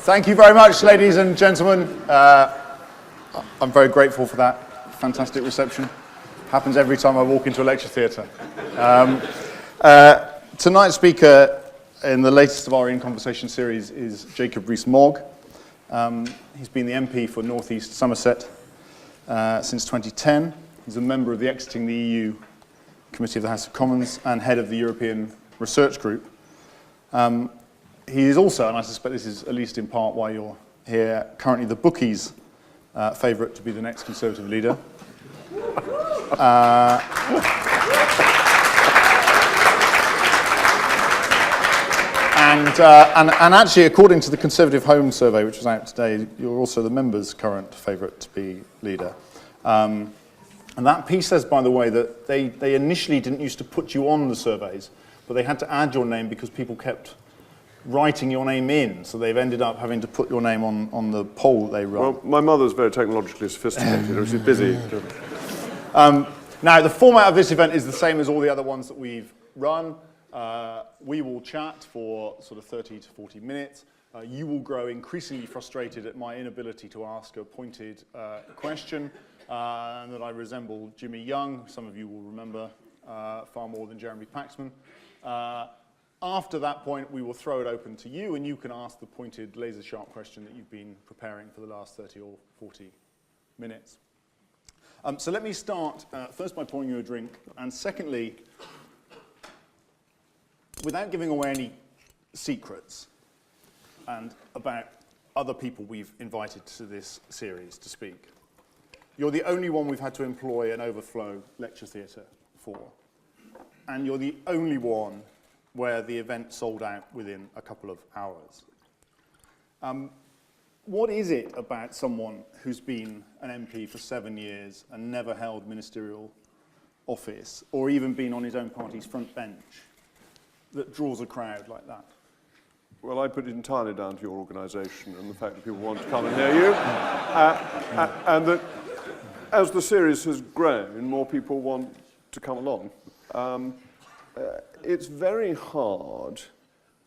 Thank you very much, ladies and gentlemen. I'm very grateful for that fantastic reception. Happens every time I walk into a lecture theatre. Tonight's speaker in the latest of our In Conversation series is Jacob Rees Mogg. He's been the MP for North East Somerset since 2010. He's a member of the Exiting the EU Committee of the House of Commons and head of the European Research Group. He is also, and I suspect this is at least in part why you're here, currently the bookies' favourite to be the next Conservative leader. And actually, according to the Conservative Home Survey, which was out today, you're also the members' current favourite to be leader. And that piece says, by the way, that they initially didn't used to put you on the surveys, but they had to add your name because people kept writing your name in, so they've ended up having to put your name on the poll that they run. Well, my mother's very technologically sophisticated, she's busy. Now, the format of this event is the same as all the other ones that we've run. We will chat for sort of 30 to 40 minutes. You will grow increasingly frustrated at my inability to ask a pointed question, and that I resemble Jimmy Young. Some of you will remember far more than Jeremy Paxman. After that point, we will throw it open to you, and you can ask the pointed, laser-sharp question that you've been preparing for the last 30 or 40 minutes. So let me start, first by pouring you a drink, and secondly, without giving away any secrets, and about other people we've invited to this series to speak. You're the only one we've had to employ an overflow lecture theatre for, and you're the only one where the event sold out within a couple of hours. What is it about someone who's been an MP for 7 years and never held ministerial office, or even been on his own party's front bench, that draws a crowd like that? Well, I put it entirely down to your organisation and the fact that people want to come and hear you. And that as the series has grown, more people want to come along. It's very hard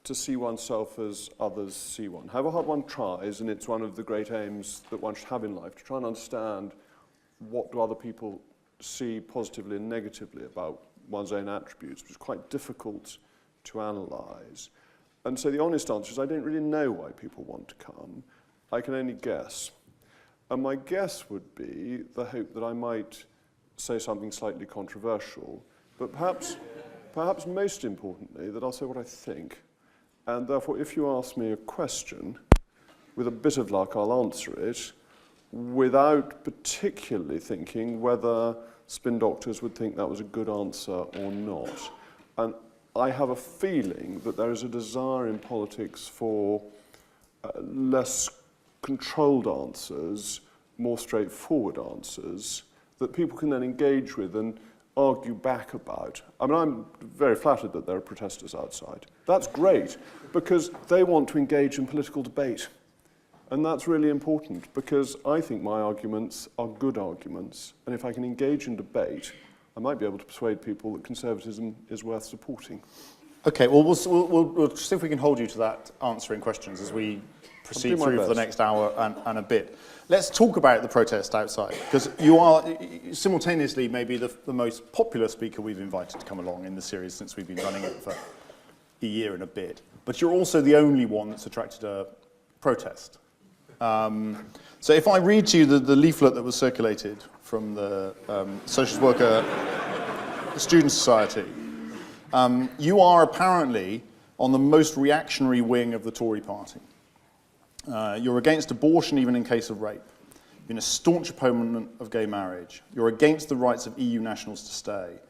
to see oneself as others see one. However hard one tries, and it's one of the great aims that one should have in life, to try and understand what do other people see positively and negatively about one's own attributes, which is quite difficult to analyse. And so the honest answer is I don't really know why people want to come. I can only guess. And my guess would be the hope that I might say something slightly controversial, but perhaps most importantly, that I'll say what I think. And therefore, if you ask me a question, with a bit of luck, I'll answer it without particularly thinking whether spin doctors would think that was a good answer or not. And I have a feeling that there is a desire in politics for less controlled answers, more straightforward answers, that people can then engage with and argue back about. I mean, I'm very flattered that there are protesters outside. That's great, because they want to engage in political debate. And that's really important, because I think my arguments are good arguments. And if I can engage in debate, I might be able to persuade people that conservatism is worth supporting. Okay, well, we'll see if we can hold you to that answering questions as we proceed through for the next hour and a bit. Let's talk about the protest outside, because you are simultaneously maybe the most popular speaker we've invited to come along in the series since we've been running it for a year and a bit. But you're also the only one that's attracted a protest. So if I read to you the leaflet that was circulated from the Socialist Worker Student Society, you are apparently on the most reactionary wing of the Tory party. You're against abortion even in case of rape. You've been a staunch opponent of gay marriage. You're against the rights of EU nationals to stay.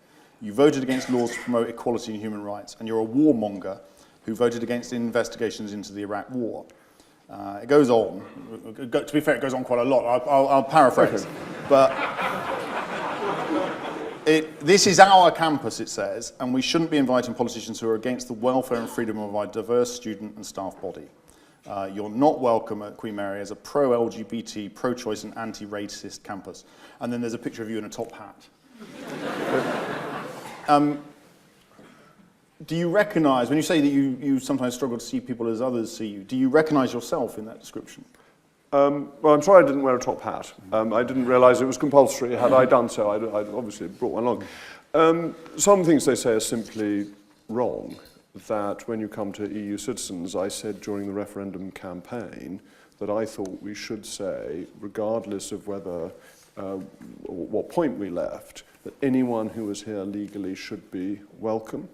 You voted against laws to promote equality and human rights. And you're a warmonger who voted against investigations into the Iraq war. It goes on. To be fair, it goes on quite a lot. I'll paraphrase. But this is our campus, it says, and we shouldn't be inviting politicians who are against the welfare and freedom of our diverse student and staff body. You're not welcome at Queen Mary as a pro-LGBT, pro-choice and anti-racist campus. And then there's a picture of you in a top hat. do you recognise, when you say that you sometimes struggle to see people as others see you, do you recognise yourself in that description? Well, I'm sorry I didn't wear a top hat. I didn't realise it was compulsory. Had I done so, I'd obviously brought one along. Some things they say are simply wrong. That when you come to EU citizens, I said during the referendum campaign that I thought we should say, regardless of whether, what point we left, that anyone who was here legally should be welcome.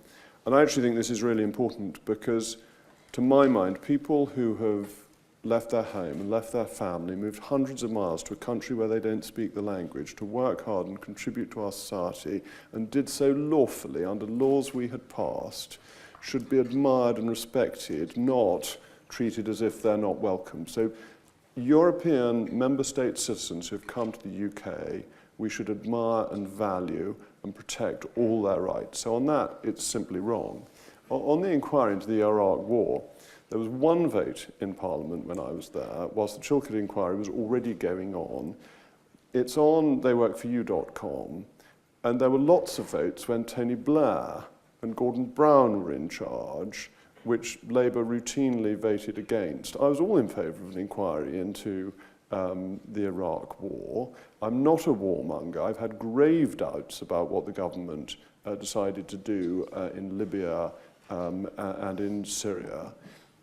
And I actually think this is really important because, to my mind, people who have left their home and left their family, moved hundreds of miles to a country where they don't speak the language, to work hard and contribute to our society, and did so lawfully under laws we had passed, should be admired and respected, not treated as if they're not welcome. So European member state citizens who have come to the UK, we should admire and value and protect all their rights. So on that, it's simply wrong. On the inquiry into the Iraq War, there was one vote in Parliament when I was there, whilst the Chilcot inquiry was already going on. It's on theyworkforyou.com, and there were lots of votes when Tony Blair and Gordon Brown were in charge, which Labour routinely voted against. I was all in favour of an inquiry into the Iraq War. I'm not a warmonger. I've had grave doubts about what the government decided to do in Libya and in Syria.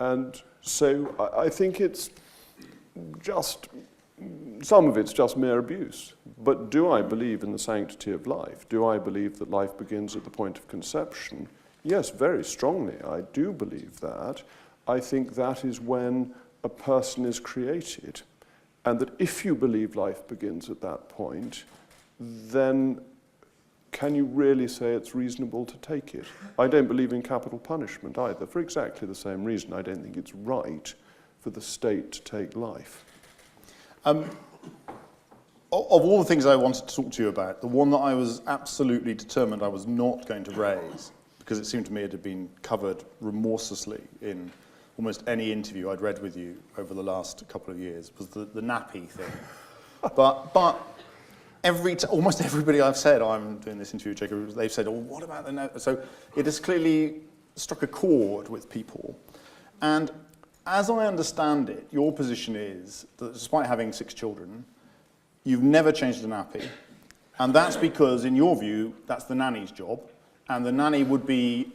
And so I think it's just, some of it's just mere abuse. But do I believe in the sanctity of life? Do I believe that life begins at the point of conception? Yes, very strongly. I do believe that. I think that is when a person is created. And that if you believe life begins at that point, then can you really say it's reasonable to take it? I don't believe in capital punishment either, for exactly the same reason. I don't think it's right for the state to take life. Of all the things I wanted to talk to you about, the one that I was absolutely determined I was not going to raise, because it seemed to me it had been covered remorselessly in almost any interview I'd read with you over the last couple of years, was the nappy thing. but almost everybody I've said, I'm doing this interview with Jacob, they've said, oh, what about the nappy? So it has clearly struck a chord with people. And as I understand it, your position is that despite having 6 children, you've never changed a nappy. And that's because, in your view, that's the nanny's job. And the nanny would be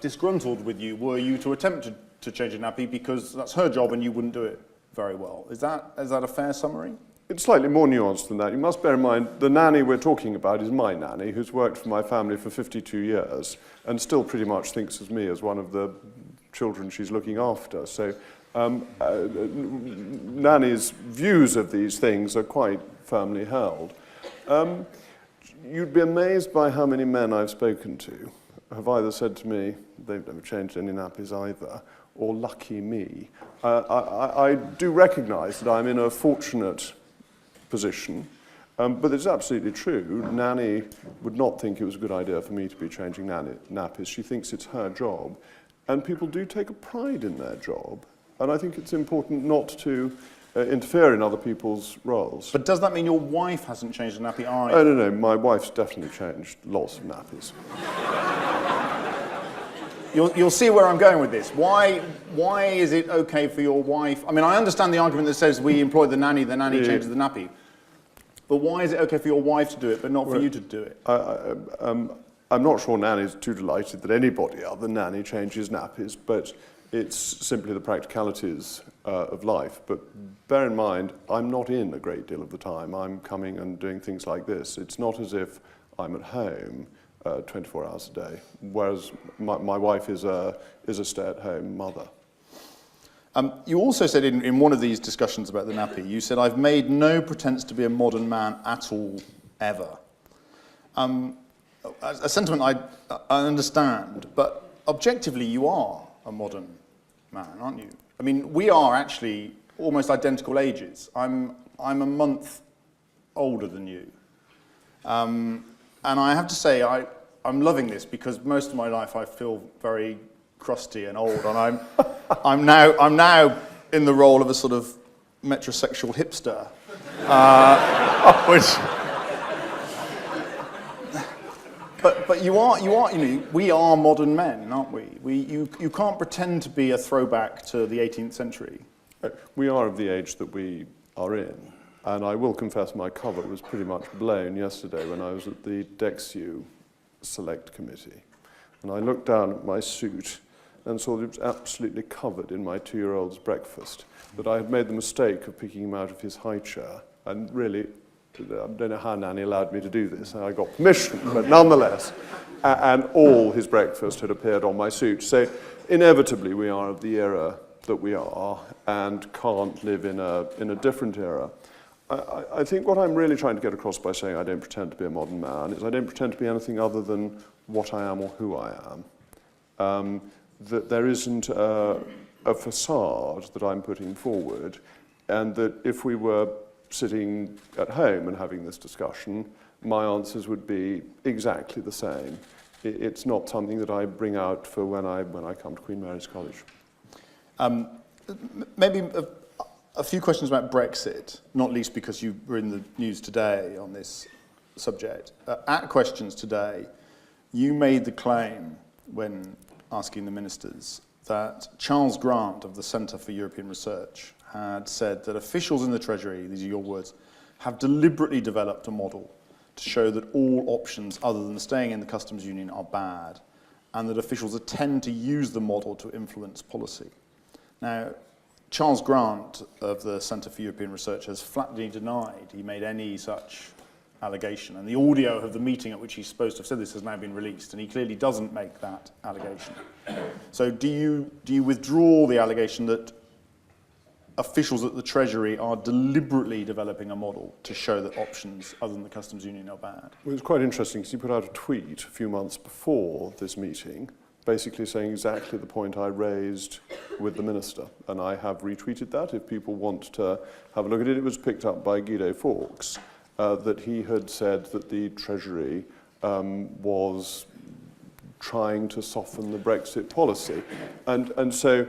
disgruntled with you were you to attempt to change a nappy, because that's her job and you wouldn't do it very well. Is that a fair summary? It's slightly more nuanced than that. You must bear in mind, the nanny we're talking about is my nanny, who's worked for my family for 52 years and still pretty much thinks of me as one of the children she's looking after. So nanny's views of these things are quite firmly held. You'd be amazed by how many men I've spoken to have either said to me, they've never changed any nappies either, or lucky me. I do recognise that I'm in a fortunate position, but it's absolutely true. Nanny would not think it was a good idea for me to be changing nappies. She thinks it's her job, and people do take a pride in their job, and I think it's important not to interfere in other people's roles. But does that mean your wife hasn't changed a nappy either? Oh, no, my wife's definitely changed lots of nappies. You'll see where I'm going with this. Why is it okay for your wife? I mean, I understand the argument that says we employ the nanny changes the nappy. But why is it okay for your wife to do it, but not for you to do it? I'm not sure nanny's too delighted that anybody other than nanny changes nappies, but it's simply the practicalities of life. But bear in mind, I'm not in a great deal of the time. I'm coming and doing things like this. It's not as if I'm at home 24 hours a day, whereas my wife is a stay-at-home mother. You also said in one of these discussions about the nappy, you said, I've made no pretense to be a modern man at all, ever. A sentiment I understand, but objectively you are a modern man, aren't you? I mean, we are actually almost identical ages. I'm a month older than you. And I have to say, I'm loving this, because most of my life I feel very crusty and old, and I'm now in the role of a sort of metrosexual hipster, which But you are, we are modern men, aren't we? You can't pretend to be a throwback to the 18th century. We are of the age that we are in. And I will confess my cover was pretty much blown yesterday when I was at the DEXU Select Committee. And I looked down at my suit and saw that it was absolutely covered in my 2-year-old's breakfast, that I had made the mistake of picking him out of his high chair. And really, I don't know how Nanny allowed me to do this, and I got permission, but nonetheless. And all his breakfast had appeared on my suit. So inevitably, we are of the era that we are and can't live in a different era. I think what I'm really trying to get across by saying I don't pretend to be a modern man is I don't pretend to be anything other than what I am or who I am. That there isn't a facade that I'm putting forward, and that if we were sitting at home and having this discussion, my answers would be exactly the same. It's not something that I bring out for when I come to Queen Mary's College. Maybe a few questions about Brexit, not least because you were in the news today on this subject. At Questions today, you made the claim when asking the ministers that Charles Grant of the Centre for European Research had said that officials in the Treasury, these are your words, have deliberately developed a model to show that all options other than staying in the customs union are bad, and that officials tend to use the model to influence policy. Now, Charles Grant of the Centre for European Research has flatly denied he made any such allegation, and the audio of the meeting at which he's supposed to have said this has now been released, and he clearly doesn't make that allegation. So do you withdraw the allegation that officials at the Treasury are deliberately developing a model to show that options other than the customs union are bad? Well, it was quite interesting because he put out a tweet a few months before this meeting, basically saying exactly the point I raised with the minister. And I have retweeted that. If people want to have a look at it, it was picked up by Guido Fawkes, that he had said that the Treasury was trying to soften the Brexit policy. And so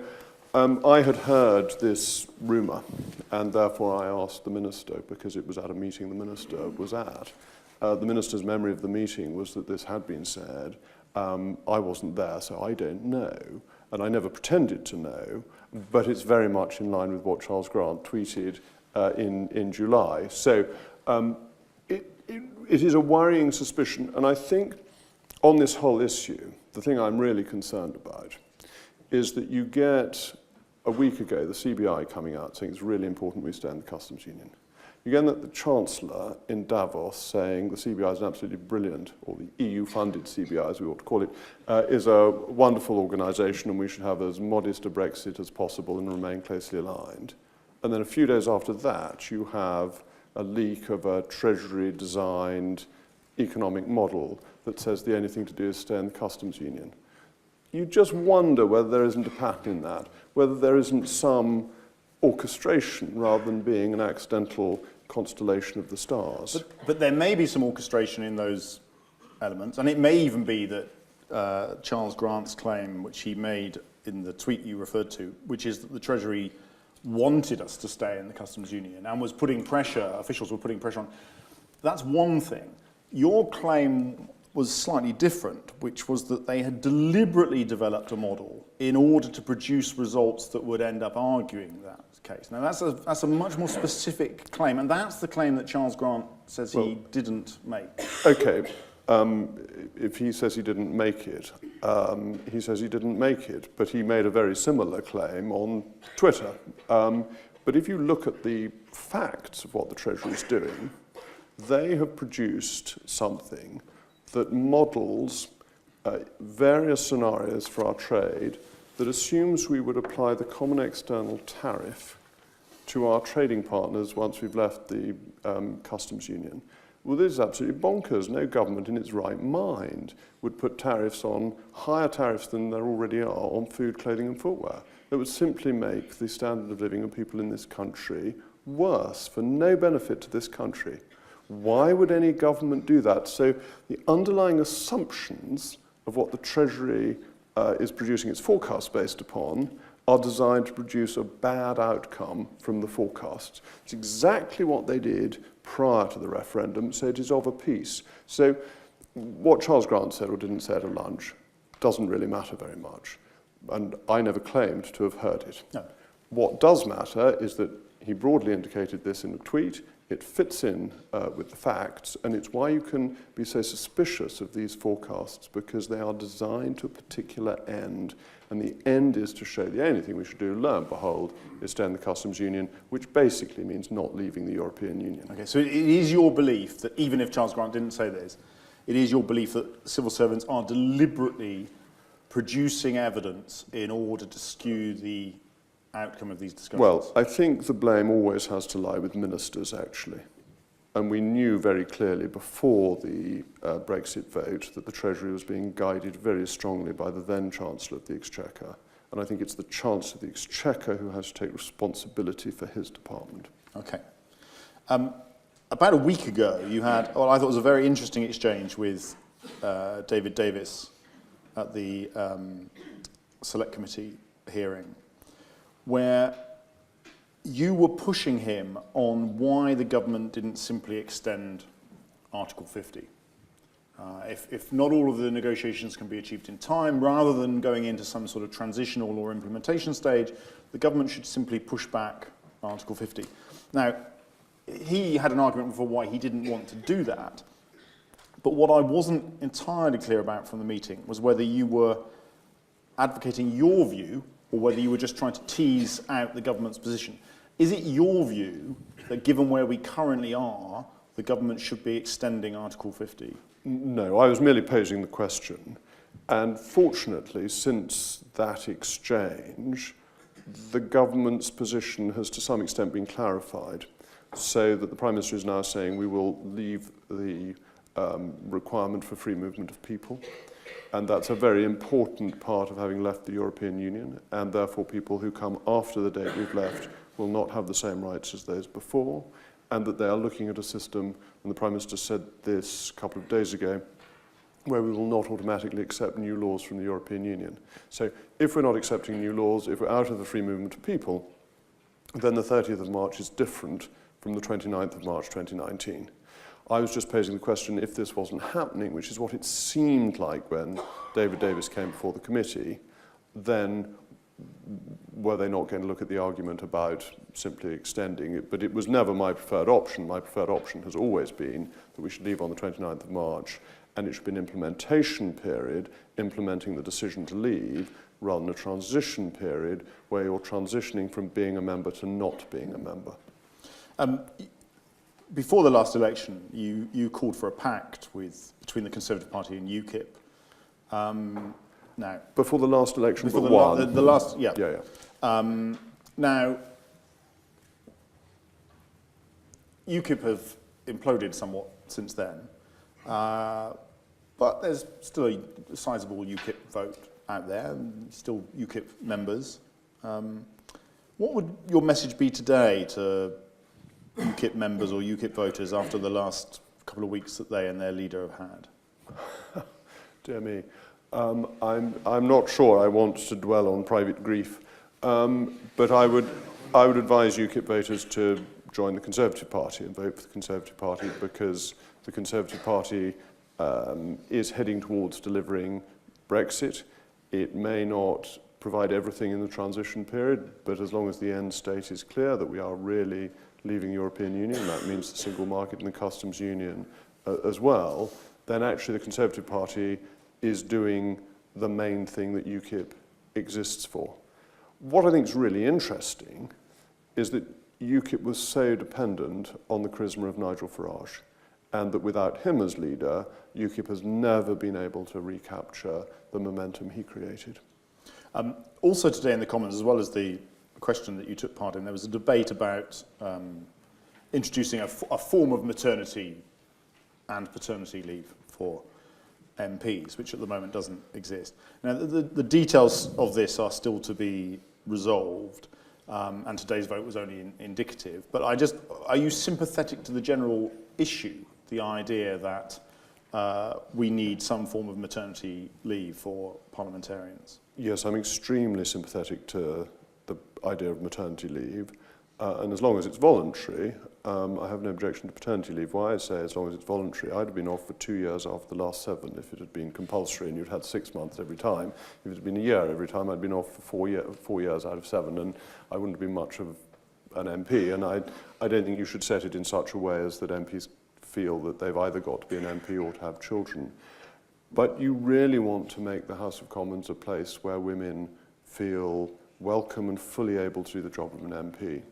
I had heard this rumour, and therefore I asked the minister, because it was at a meeting the minister was at. The minister's memory of the meeting was that this had been said. I wasn't there, so I don't know, and I never pretended to know, but it's very much in line with what Charles Grant tweeted in July. So it is a worrying suspicion, and I think on this whole issue, the thing I'm really concerned about is that you get, a week ago, the CBI coming out saying it's really important we stay in the customs union. You get the Chancellor in Davos saying the CBI is an absolutely brilliant, or the EU-funded CBI, as we ought to call it, is a wonderful organisation and we should have as modest a Brexit as possible and remain closely aligned. And then a few days after that, you have a leak of a Treasury-designed economic model that says the only thing to do is stay in the customs union. You just wonder whether there isn't a pattern in that, whether there isn't some orchestration rather than being an accidental constellation of the stars. But there may be some orchestration in those elements, and it may even be that Charles Grant's claim, which he made in the tweet you referred to, which is that the Treasury wanted us to stay in the customs union and was putting pressure, officials were putting pressure on. That's one thing. Your claim was slightly different, which was that they had deliberately developed a model in order to produce results that would end up arguing that case. Now, that's a much more specific claim, and that's the claim that Charles Grant says he didn't make. Okay, if he says he didn't make it, he says he didn't make it, but he made a very similar claim on Twitter. But if you look at the facts of what the Treasury is doing, they have produced something that models various scenarios for our trade that assumes we would apply the common external tariff to our trading partners once we've left the customs union. Well, this is absolutely bonkers. No government in its right mind would put tariffs on, higher tariffs than there already are, on food, clothing and footwear. It would simply make the standard of living of people in this country worse, for no benefit to this country. Why would any government do that? So the underlying assumptions of what the Treasury is producing its forecast based upon are designed to produce a bad outcome from the forecasts. It's exactly what they did prior to the referendum, so it is of a piece. So what Charles Grant said or didn't say at a lunch doesn't really matter very much. And I never claimed to have heard it. No. What does matter is that he broadly indicated this in a tweet. It fits in with the facts, and it's why you can be so suspicious of these forecasts, because they are designed to a particular end. And the end is to show the only thing we should do, lo and behold, is stay in the customs union, which basically means not leaving the European Union. Okay, so it is your belief that even if Charles Grant didn't say this, it is your belief that civil servants are deliberately producing evidence in order to skew the outcome of these discussions? Well, I think the blame always has to lie with ministers, actually. And we knew very clearly before the Brexit vote that the Treasury was being guided very strongly by the then Chancellor of the Exchequer. And I think it's the Chancellor of the Exchequer who has to take responsibility for his department. Okay. About a week ago, you had, well, I thought it was a very interesting exchange with David Davis at the Select Committee hearing, where you were pushing him on why the government didn't simply extend Article 50. If not all of the negotiations can be achieved in time, rather than going into some sort of transitional or implementation stage, the government should simply push back Article 50. Now, he had an argument for why he didn't want to do that, but what I wasn't entirely clear about from the meeting was whether you were advocating your view or whether you were just trying to tease out the government's position. Is it your view that given where we currently are, the government should be extending Article 50? No, I was merely posing the question. And fortunately, since that exchange, the government's position has to some extent been clarified, so that the Prime Minister is now saying we will leave the requirement for free movement of people. And that's a very important part of having left the European Union, and therefore people who come after the date we've left will not have the same rights as those before, and that they are looking at a system, and the Prime Minister said this a couple of days ago, where we will not automatically accept new laws from the European Union. So if we're not accepting new laws, if we're out of the free movement of people, then the 30th of March is different from the 29th of March 2019. I was just posing the question, if this wasn't happening, which is what it seemed like when David Davis came before the committee, then were they not going to look at the argument about simply extending it? But it was never my preferred option. My preferred option has always been that we should leave on the 29th of March, and it should be an implementation period, implementing the decision to leave, rather than a transition period where you're transitioning from being a member to not being a member. Before the last election, you called for a pact between the Conservative Party and UKIP. Now, before the last election, before the last, yeah. Now, UKIP have imploded somewhat since then, but there's still a sizable UKIP vote out there, and still UKIP members. What would your message be today to UKIP members or UKIP voters after the last couple of weeks that they and their leader have had? Dear me. I'm not sure I want to dwell on private grief, but I would advise UKIP voters to join the Conservative Party and vote for the Conservative Party, because the Conservative Party is heading towards delivering Brexit. It may not provide everything in the transition period, but as long as the end state is clear that we are really leaving the European Union, that means the single market and the customs union as well, then actually the Conservative Party is doing the main thing that UKIP exists for. What I think is really interesting is that UKIP was so dependent on the charisma of Nigel Farage, and that without him as leader, UKIP has never been able to recapture the momentum he created. Also today in the Commons, as well as the question that you took part in, there was a debate about introducing a form of maternity and paternity leave for MPs, which at the moment doesn't exist. Now, the details of this are still to be resolved, and today's vote was only indicative. But are you sympathetic to the general issue, the idea that we need some form of maternity leave for parliamentarians? Yes, I'm extremely sympathetic to the idea of maternity leave, and as long as it's voluntary, I have no objection to paternity leave. Why I say as long as it's voluntary, I'd have been off for 2 years after the last 7 if it had been compulsory and you'd had 6 months every time. If it had been a year every time, I'd been off for 4 years out of 7, and I wouldn't have been much of an MP. And I don't think you should set it in such a way as that MPs feel that they've either got to be an MP or to have children. But you really want to make the House of Commons a place where women feel welcome and fully able to do the job of an MP.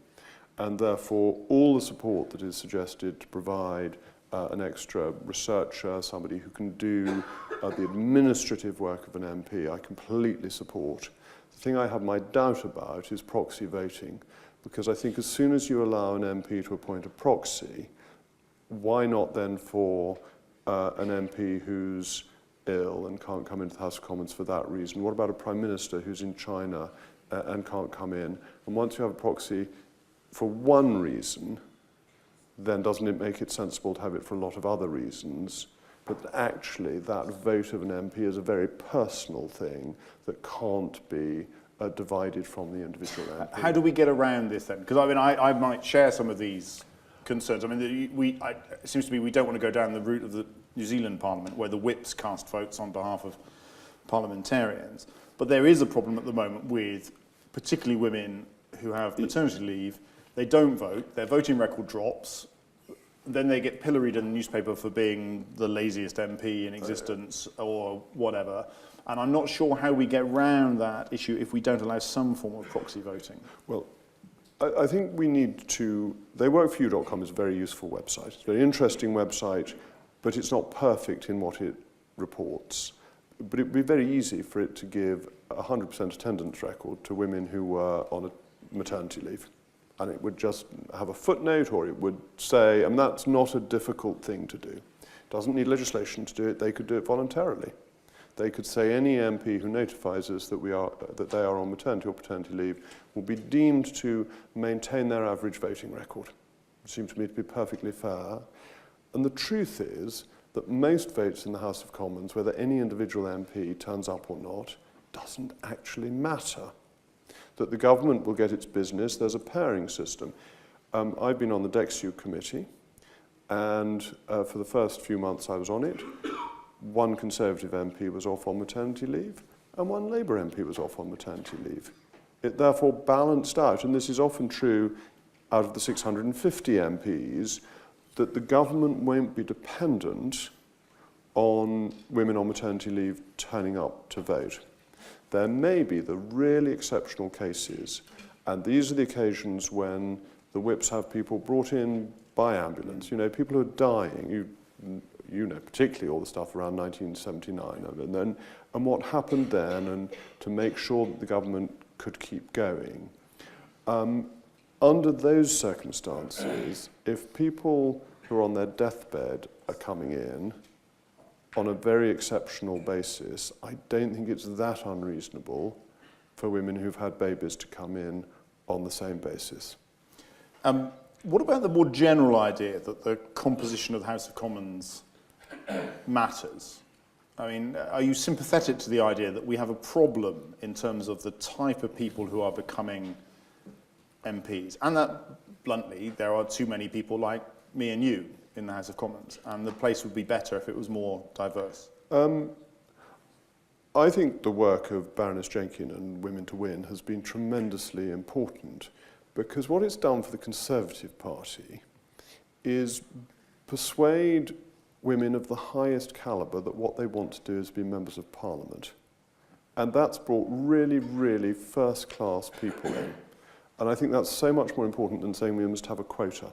And therefore, all the support that is suggested to provide an extra researcher, somebody who can do the administrative work of an MP, I completely support. The thing I have my doubt about is proxy voting, because I think as soon as you allow an MP to appoint a proxy, why not then for an MP who's ill and can't come into the House of Commons for that reason? What about a Prime Minister who's in China and can't come in? And once you have a proxy for one reason, then doesn't it make it sensible to have it for a lot of other reasons? But actually, that vote of an MP is a very personal thing that can't be divided from the individual MP. How do we get around this then? Because I mean, I might share some of these concerns. I mean, it seems to me we don't want to go down the route of the New Zealand Parliament, where the whips cast votes on behalf of parliamentarians. But there is a problem at the moment with particularly women who have maternity leave. They don't vote, their voting record drops, then they get pilloried in the newspaper for being the laziest MP in existence or whatever. And I'm not sure how we get round that issue if we don't allow some form of proxy voting. Well, I think we need to... TheyWorkForYou.com is a very useful website. It's a very interesting website, but it's not perfect in what it reports. But it would be very easy for it to give a 100% attendance record to women who were on a maternity leave. And it would just have a footnote, or it would say, and that's not a difficult thing to do. It doesn't need legislation to do it. They could do it voluntarily. They could say any MP who notifies us that they are on maternity or paternity leave will be deemed to maintain their average voting record. It seems to me to be perfectly fair. And the truth is that most votes in the House of Commons, whether any individual MP turns up or not, doesn't actually matter. That the government will get its business, there's a pairing system. I've been on the DEXU committee, and for the first few months I was on it, one Conservative MP was off on maternity leave, and one Labour MP was off on maternity leave. It therefore balanced out, and this is often true out of the 650 MPs, that the government won't be dependent on women on maternity leave turning up to vote. There may be the really exceptional cases, and these are the occasions when the whips have people brought in by ambulance. You know, people who are dying, you know particularly all the stuff around 1979, and what happened then, and to make sure that the government could keep going. Under those circumstances, if people who are on their deathbed are coming in on a very exceptional basis, I don't think it's that unreasonable for women who've had babies to come in on the same basis. What about the more general idea that the composition of the House of Commons matters? I mean, are you sympathetic to the idea that we have a problem in terms of the type of people who are becoming MPs? And that, bluntly, there are too many people like me and you in the House of Commons, and the place would be better if it was more diverse. I think the work of Baroness Jenkin and Women to Win has been tremendously important, because what it's done for the Conservative Party is persuade women of the highest calibre that what they want to do is be members of Parliament. And that's brought really, really first-class people in. And I think that's so much more important than saying we must have a quota.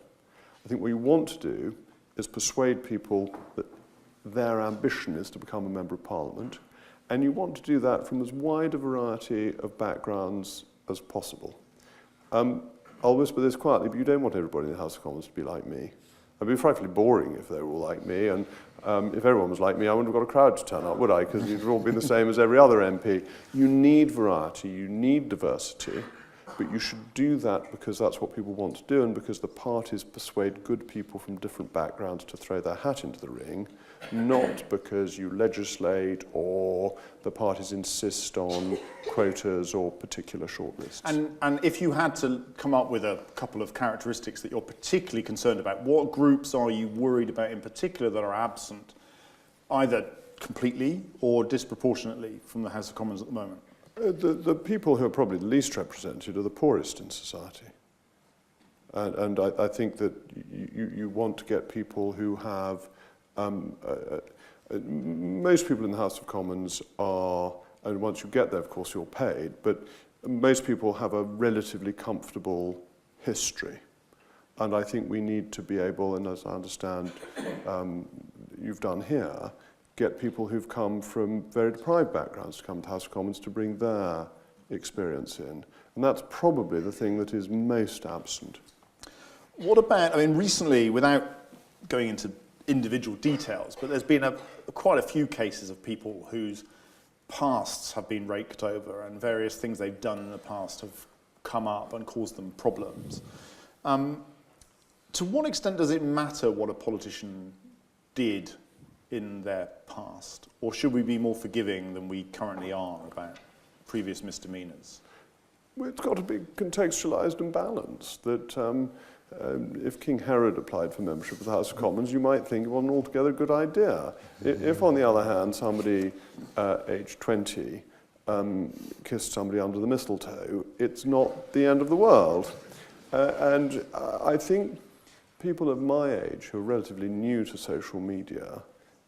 I think what you want to do is persuade people that their ambition is to become a member of Parliament, and you want to do that from as wide a variety of backgrounds as possible. I'll whisper this quietly, but you don't want everybody in the House of Commons to be like me. It'd be frightfully boring if they were all like me, and if everyone was like me, I wouldn't have got a crowd to turn up, would I? Because you'd all be the same as every other MP. You need variety, you need diversity, But you should do that because that's what people want to do and because the parties persuade good people from different backgrounds to throw their hat into the ring, not because you legislate or the parties insist on quotas or particular shortlists. And if you had to come up with a couple of characteristics that you're particularly concerned about, what groups are you worried about in particular that are absent, either completely or disproportionately from the House of Commons at the moment? The people who are probably the least represented are the poorest in society. And I think that you want to get people who have, most people in the House of Commons are, and once you get there, of course, you're paid, but most people have a relatively comfortable history. And I think we need to be able, and as I understand you've done here, get people who've come from very deprived backgrounds to come to the House of Commons to bring their experience in. And that's probably the thing that is most absent. What about, I mean, recently, without going into individual details, but there's been quite a few cases of people whose pasts have been raked over and various things they've done in the past have come up and caused them problems. To what extent does it matter what a politician did in their past? Or should we be more forgiving than we currently are about previous misdemeanours? Well, it's got to be contextualised and balanced. That if King Herod applied for membership of the House of Commons, you might think it wasn't altogether a good idea. If, on the other hand, somebody aged 20 kissed somebody under the mistletoe, it's not the end of the world. And I think people of my age who are relatively new to social media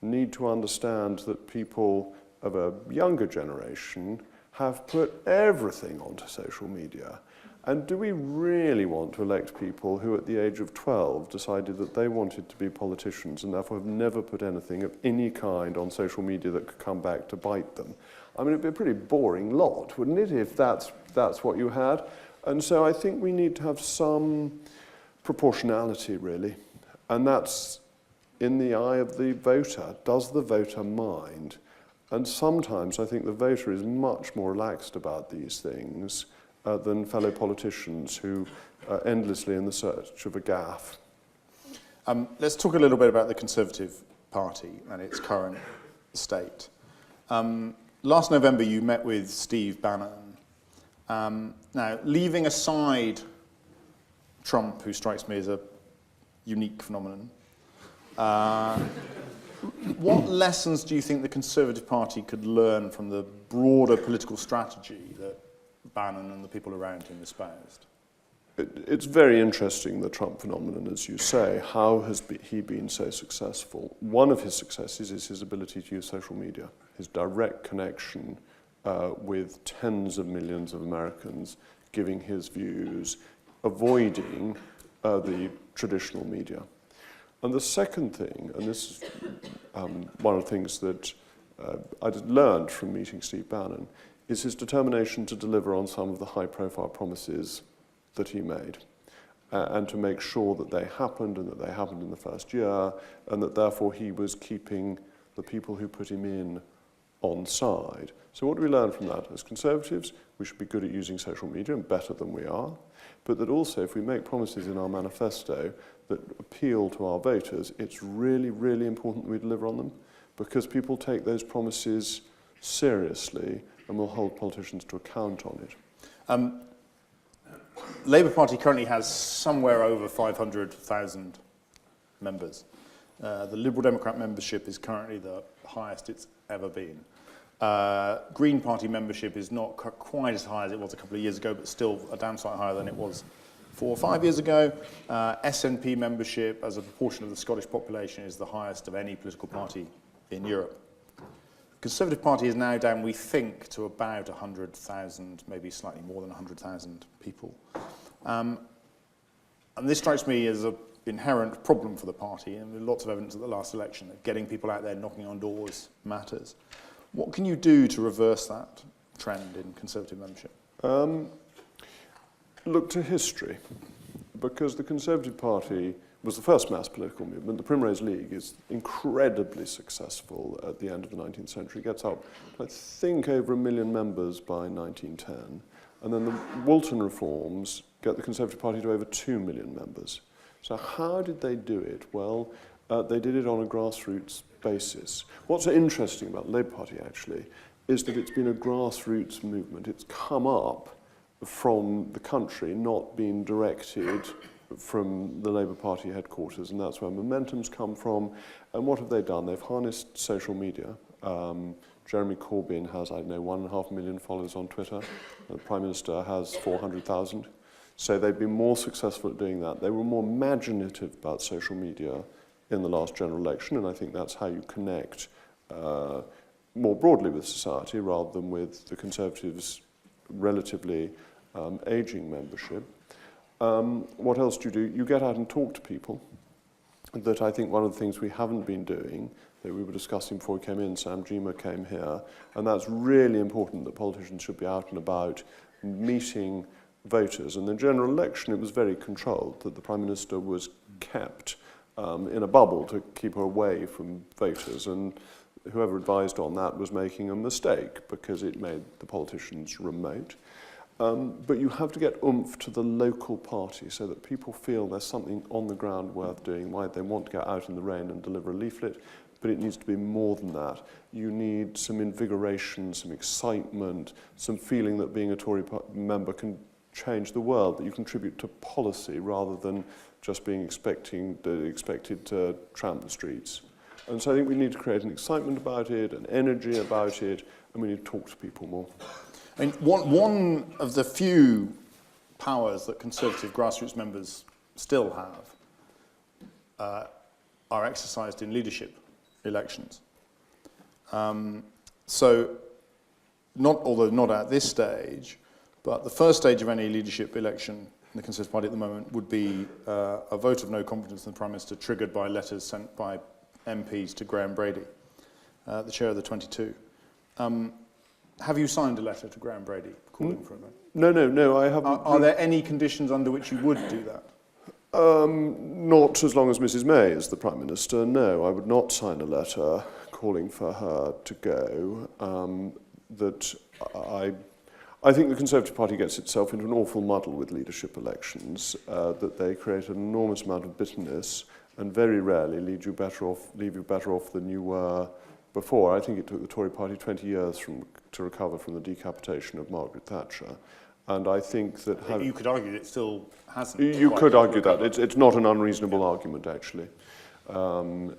need to understand that people of a younger generation have put everything onto social media. And do we really want to elect people who at the age of 12 decided that they wanted to be politicians and therefore have never put anything of any kind on social media that could come back to bite them? I mean, it'd be a pretty boring lot, wouldn't it, if that's what you had? And so I think we need to have some proportionality, really. And that's in the eye of the voter. Does the voter mind? And sometimes I think the voter is much more relaxed about these things than fellow politicians who are endlessly in the search of a gaffe. Let's talk a little bit about the Conservative Party and its current state. Last November you met with Steve Bannon. Now, leaving aside Trump, who strikes me as a unique phenomenon, what lessons do you think the Conservative Party could learn from the broader political strategy that Bannon and the people around him espoused? It's very interesting, the Trump phenomenon, as you say. How has he been so successful? One of his successes is his ability to use social media, his direct connection with tens of millions of Americans, giving his views, avoiding the traditional media. And the second thing, and this is one of the things that I learned from meeting Steve Bannon, is his determination to deliver on some of the high-profile promises that he made, and to make sure that they happened and that they happened in the first year, and that therefore he was keeping the people who put him in on side. So what do we learn from that? As Conservatives, we should be good at using social media and better than we are, but that also if we make promises in our manifesto that appeal to our voters, it's really, really important that we deliver on them, because people take those promises seriously and will hold politicians to account on it. Labour Party currently has somewhere over 500,000 members. The Liberal Democrat membership is currently the highest it's ever been. Green Party membership is not quite as high as it was a couple of years ago, but still a damn sight higher than it was 4 or 5 years ago. SNP membership as a proportion of the Scottish population is the highest of any political party in Europe. The Conservative Party is now down, we think, to about 100,000, maybe slightly more than 100,000 people. And this strikes me as an inherent problem for the party, and there's lots of evidence at the last election that getting people out there knocking on doors matters. What can you do to reverse that trend in Conservative membership? Look to history, because the Conservative Party was the first mass political movement. The Primrose League is incredibly successful at the end of the 19th century. It gets up, I think, over 1 million members by 1910. And then the Walton reforms get the Conservative Party to over 2 million members. So how did they do it? Well, they did it on a grassroots basis. What's interesting about the Labour Party, actually, is that it's been a grassroots movement. It's come up from the country, not been directed from the Labour Party headquarters, and that's where momentum's come from. And what have they done? They've harnessed social media. Jeremy Corbyn has, 1.5 million followers on Twitter. The Prime Minister has 400,000. So they've been more successful at doing that. They were more imaginative about social media in the last general election, and I think that's how you connect more broadly with society rather than with the Conservatives' relatively ageing membership. What else do? You get out and talk to people. That I think one of the things we haven't been doing, that we were discussing before we came in, Sam Jima came here, and that's really important that politicians should be out and about meeting voters. In the general election, it was very controlled, that the Prime Minister was kept in a bubble to keep her away from voters, and whoever advised on that was making a mistake because it made the politicians remote. But you have to get oomph to the local party so that people feel there's something on the ground worth doing, why they want to get out in the rain and deliver a leaflet, but it needs to be more than that. You need some invigoration, some excitement, some feeling that being a Tory member can change the world, that you contribute to policy rather than just being expected to tramp the streets. And so I think we need to create an excitement about it, an energy about it, and we need to talk to people more. I mean, one of the few powers that Conservative grassroots members still have are exercised in leadership elections. Although not at this stage, but the first stage of any leadership election in the Conservative Party at the moment would be a vote of no confidence in the Prime Minister triggered by letters sent by MPs to Graham Brady, the chair of the 22. Have you signed a letter to Graham Brady calling for a vote? No, I haven't. Are there any conditions under which you would do that? Not as long as Mrs May is the Prime Minister, no. I would not sign a letter calling for her to go. I think the Conservative Party gets itself into an awful muddle with leadership elections, that they create an enormous amount of bitterness and very rarely leave you better off than you were before. I think it took the Tory Party 20 years to recover from the decapitation of Margaret Thatcher. And I think that... You could argue it still hasn't. You could argue that. It's not an unreasonable argument, actually. And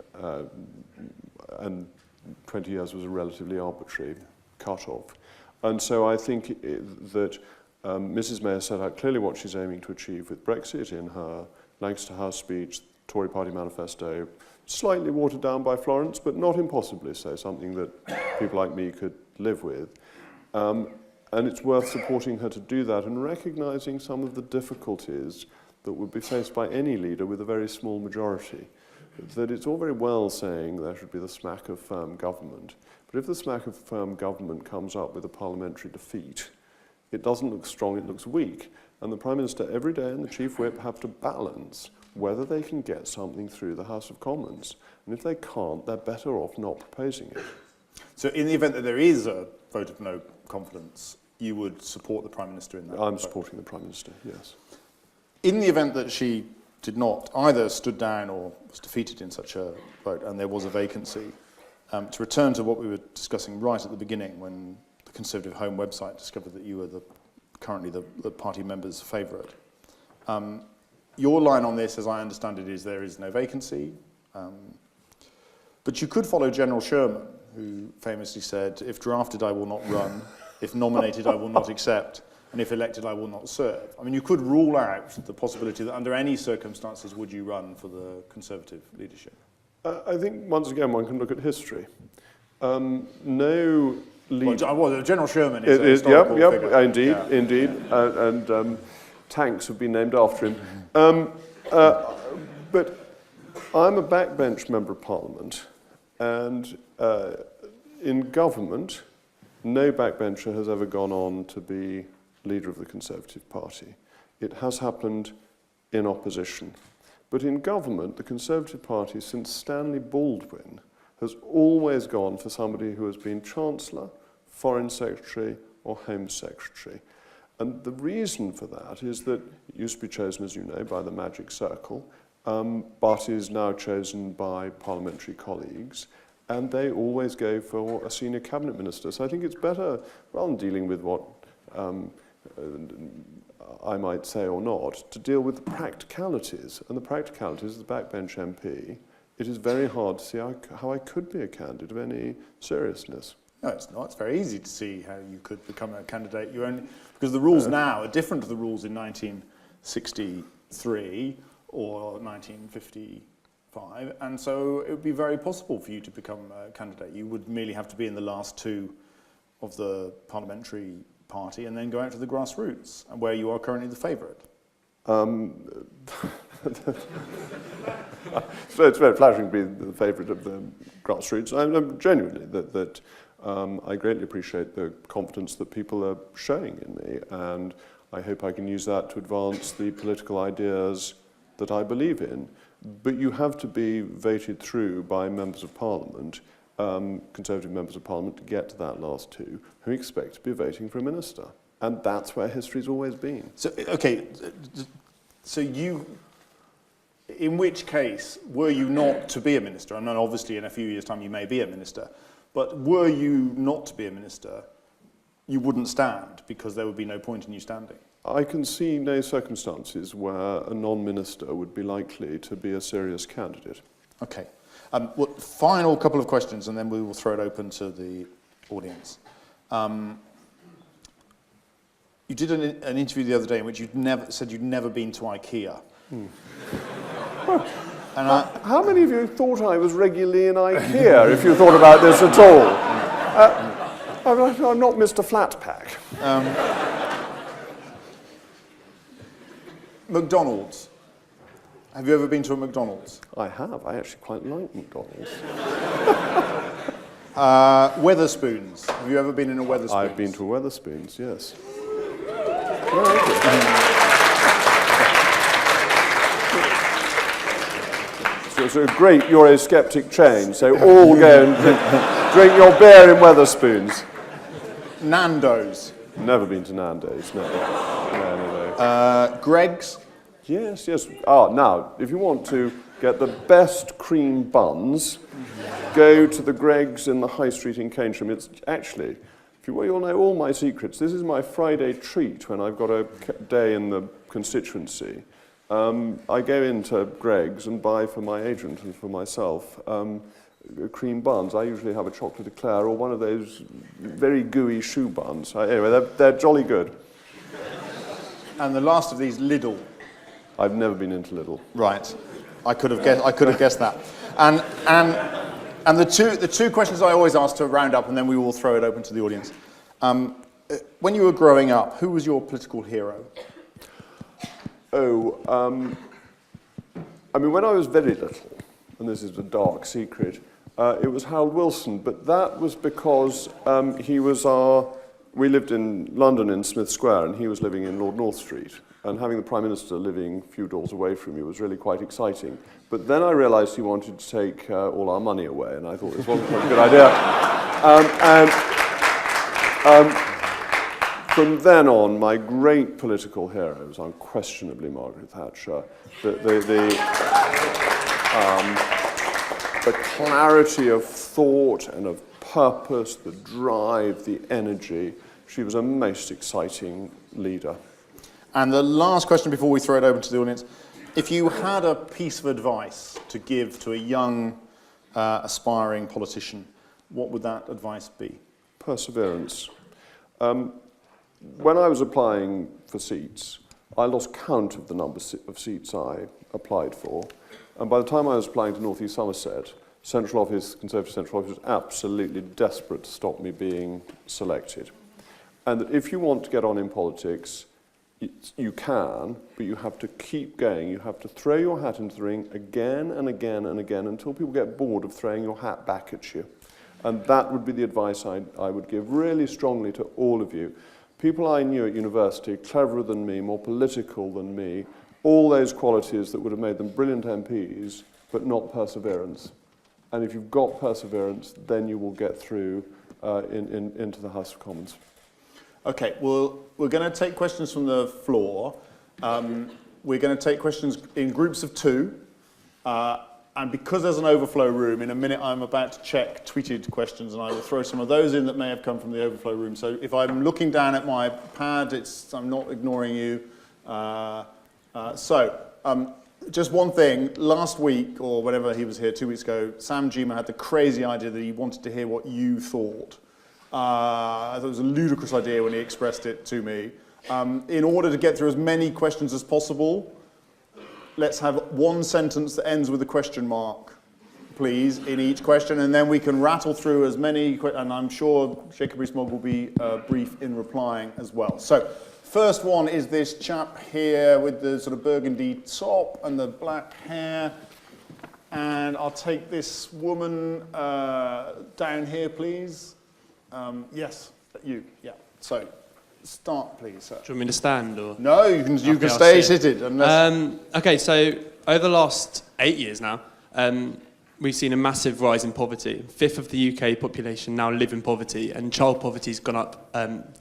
20 years was a relatively arbitrary cut-off. And so I think that Mrs May has set out clearly what she's aiming to achieve with Brexit in her Lancaster House speech, Tory Party manifesto, slightly watered down by Florence, but not impossibly so, something that people like me could live with. And it's worth supporting her to do that and recognising some of the difficulties that would be faced by any leader with a very small majority. That it's all very well saying there should be the smack of firm government, but if the smack of firm government comes up with a parliamentary defeat, it doesn't look strong, it looks weak. And the Prime Minister every day and the Chief Whip have to balance whether they can get something through the House of Commons. And if they can't, they're better off not proposing it. So in the event that there is a vote of no confidence, you would support the Prime Minister in that? I'm supporting the Prime Minister, yes. In the event that she did not, either stood down or was defeated in such a vote and there was a vacancy, to return to what we were discussing right at the beginning when the Conservative Home website discovered that you were currently the party member's favourite. Your line on this, as I understand it, is there is no vacancy. But you could follow General Sherman, who famously said, if drafted, I will not run. If nominated, I will not accept. And if elected, I will not serve. I mean, you could rule out the possibility that under any circumstances would you run for the Conservative leadership. I think, once again, one can look at history. No leader... Well, General Sherman is a historical figure. Indeed. And tanks have been named after him. But I'm a backbench member of Parliament, and in government, no backbencher has ever gone on to be leader of the Conservative Party. It has happened in opposition. But in government, the Conservative Party, since Stanley Baldwin, has always gone for somebody who has been Chancellor, Foreign Secretary, or Home Secretary. And the reason for that is that it used to be chosen, as you know, by the magic circle, but is now chosen by parliamentary colleagues, and they always go for a senior cabinet minister. So I think it's better, rather than dealing with what I might say or not, to deal with the practicalities. And the practicalities of the backbench MP, it is very hard to see how I could be a candidate of any seriousness. No, it's not. It's very easy to see how you could become a candidate. Because the rules now are different to the rules in 1963 or 1955, and so it would be very possible for you to become a candidate. You would merely have to be in the last two of the parliamentary party and then go out to the grassroots, where you are currently the favourite. So it's very flattering to be the favourite of the grassroots. I'm genuinely that I greatly appreciate the confidence that people are showing in me, and I hope I can use that to advance the political ideas that I believe in. But you have to be voted through by members of Parliament, Conservative members of Parliament, to get to that last two, who expect to be voting for a minister. And that's where history's always been. So, okay, so you, in which case, were you not to be a minister, and then obviously in a few years' time you may be a minister, but were you not to be a minister, you wouldn't stand, because there would be no point in you standing? I can see no circumstances where a non-minister would be likely to be a serious candidate. Okay. Well, final couple of questions, and then we will throw it open to the audience. You did an interview the other day in which said you'd never been to IKEA. And how many of you thought I was regularly in IKEA, if you thought about this at all? I'm not Mr. Flatpack. McDonald's. Have you ever been to a McDonald's? I have. I actually quite like McDonald's. Weatherspoons. Have you ever been in a Weatherspoons? I've been to a Weatherspoons, yes. So it's a great Eurosceptic chain, so all go and drink your beer in Weatherspoons. Nando's. Never been to Nando's, no. Greg's. Yes. Now, if you want to get the best cream buns, go to the Greg's in the High Street in Keynsham. It's actually, if you want, you'll know all my secrets. This is my Friday treat when I've got a day in the constituency. I go into Greg's and buy for my agent and for myself cream buns. I usually have a chocolate eclair or one of those very gooey shoe buns. Anyway, they're jolly good. And the last of these, Lidl. I've never been into Lidl. Right, I could have guessed that. And the two questions I always ask to round up, and then we will throw it open to the audience. When you were growing up, who was your political hero? When I was very little, and this is a dark secret, it was Harold Wilson, but that was because we lived in London in Smith Square, and he was living in Lord North Street. And having the Prime Minister living a few doors away from me was really quite exciting. But then I realised he wanted to take all our money away, and I thought this wasn't quite a good idea. From then on, my great political hero was unquestionably Margaret Thatcher. The clarity of thought and of purpose, the drive, the energy. She was a most exciting leader. And the last question before we throw it open to the audience. If you had a piece of advice to give to a young, aspiring politician, what would that advice be? Perseverance. When I was applying for seats, I lost count of the number of seats I applied for. And by the time I was applying to North East Somerset, Conservative Central Office was absolutely desperate to stop me being selected. And that if you want to get on in politics, you can, but you have to keep going. You have to throw your hat into the ring again and again and again until people get bored of throwing your hat back at you. And that would be the advice I would give really strongly to all of you. People I knew at university, cleverer than me, more political than me, all those qualities that would have made them brilliant MPs, but not perseverance. And if you've got perseverance, then you will get through into the House of Commons. Okay, well, we're going to take questions from the floor. We're going to take questions in groups of 2. And because there's an overflow room, in a minute I'm about to check tweeted questions, and I will throw some of those in that may have come from the overflow room. So if I'm looking down at my pad, I'm not ignoring you. Just one thing. Last week, or whenever he was here, 2 weeks ago, Sam Jima had the crazy idea that he wanted to hear what you thought. I thought it was a ludicrous idea when he expressed it to me. In order to get through as many questions as possible, let's have one sentence that ends with a question mark, please, in each question, and then we can rattle through as many, and I'm sure Jacob Rees Mogg will be brief in replying as well. So, first one is this chap here with the sort of burgundy top and the black hair, and I'll take this woman down here, please. Yes, you, yeah. So, start, please, sir. Do you want me to stand? Or? No, you can stay seated. Unless... Okay, so over the last 8 years now, we've seen a massive rise in poverty. 1/5 of the UK population now live in poverty, and child poverty has gone up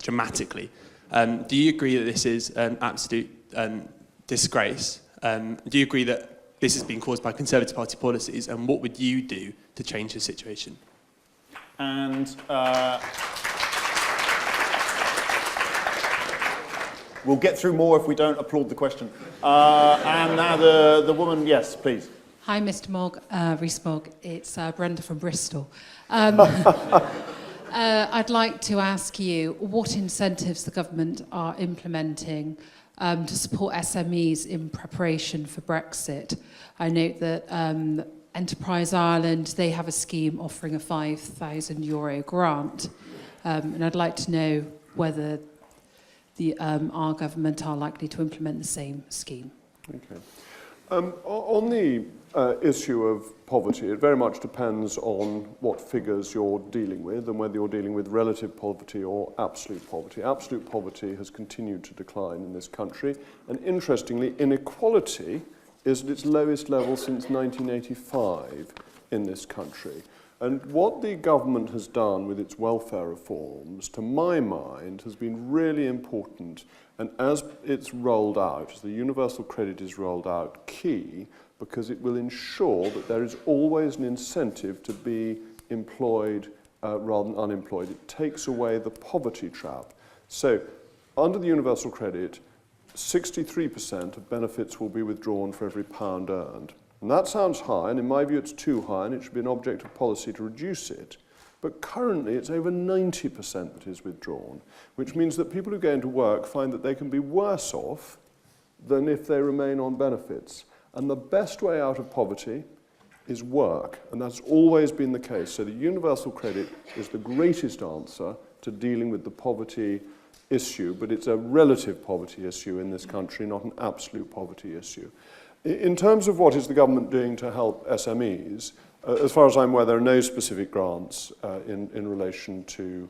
dramatically. Do you agree that this is an absolute disgrace? Do you agree that this has been caused by Conservative Party policies, and what would you do to change the situation? And... we'll get through more if we don't applaud the question. And now the woman, yes, please. Hi, Mr. Mogg, Rees Mogg. It's Brenda from Bristol. I'd like to ask you what incentives the government are implementing to support SMEs in preparation for Brexit. I note that Enterprise Ireland, they have a scheme offering a €5,000 grant. And I'd like to know whether our government are likely to implement the same scheme. Okay. On the issue of poverty, it very much depends on what figures you're dealing with and whether you're dealing with relative poverty or absolute poverty. Absolute poverty has continued to decline in this country, and interestingly, inequality is at its lowest level since 1985 in this country. And what the government has done with its welfare reforms, to my mind, has been really important. And as it's rolled out, as the universal credit is rolled out, key, because it will ensure that there is always an incentive to be employed rather than unemployed. It takes away the poverty trap. So, under the universal credit, 63% of benefits will be withdrawn for every pound earned. And that sounds high, and in my view it's too high, and it should be an object of policy to reduce it. But currently it's over 90% that is withdrawn, which means that people who go into work find that they can be worse off than if they remain on benefits. And the best way out of poverty is work, and that's always been the case. So the universal credit is the greatest answer to dealing with the poverty issue, but it's a relative poverty issue in this country, not an absolute poverty issue. In terms of what is the government doing to help SMEs, as far as I'm aware, there are no specific grants in relation to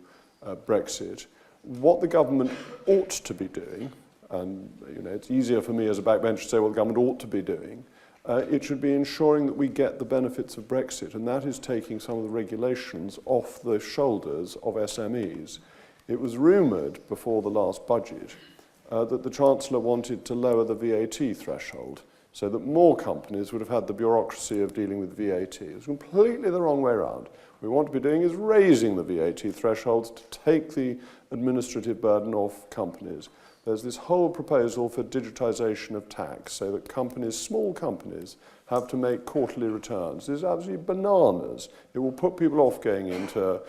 Brexit. What the government ought to be doing, and it's easier for me as a backbencher to say what the government ought to be doing, it should be ensuring that we get the benefits of Brexit, and that is taking some of the regulations off the shoulders of SMEs. It was rumoured before the last budget that the Chancellor wanted to lower the VAT threshold, so that more companies would have had the bureaucracy of dealing with VAT. It's completely the wrong way around. What we want to be doing is raising the VAT thresholds to take the administrative burden off companies. There's this whole proposal for digitisation of tax, so that companies, small companies, have to make quarterly returns. This is absolutely bananas. It will put people off going into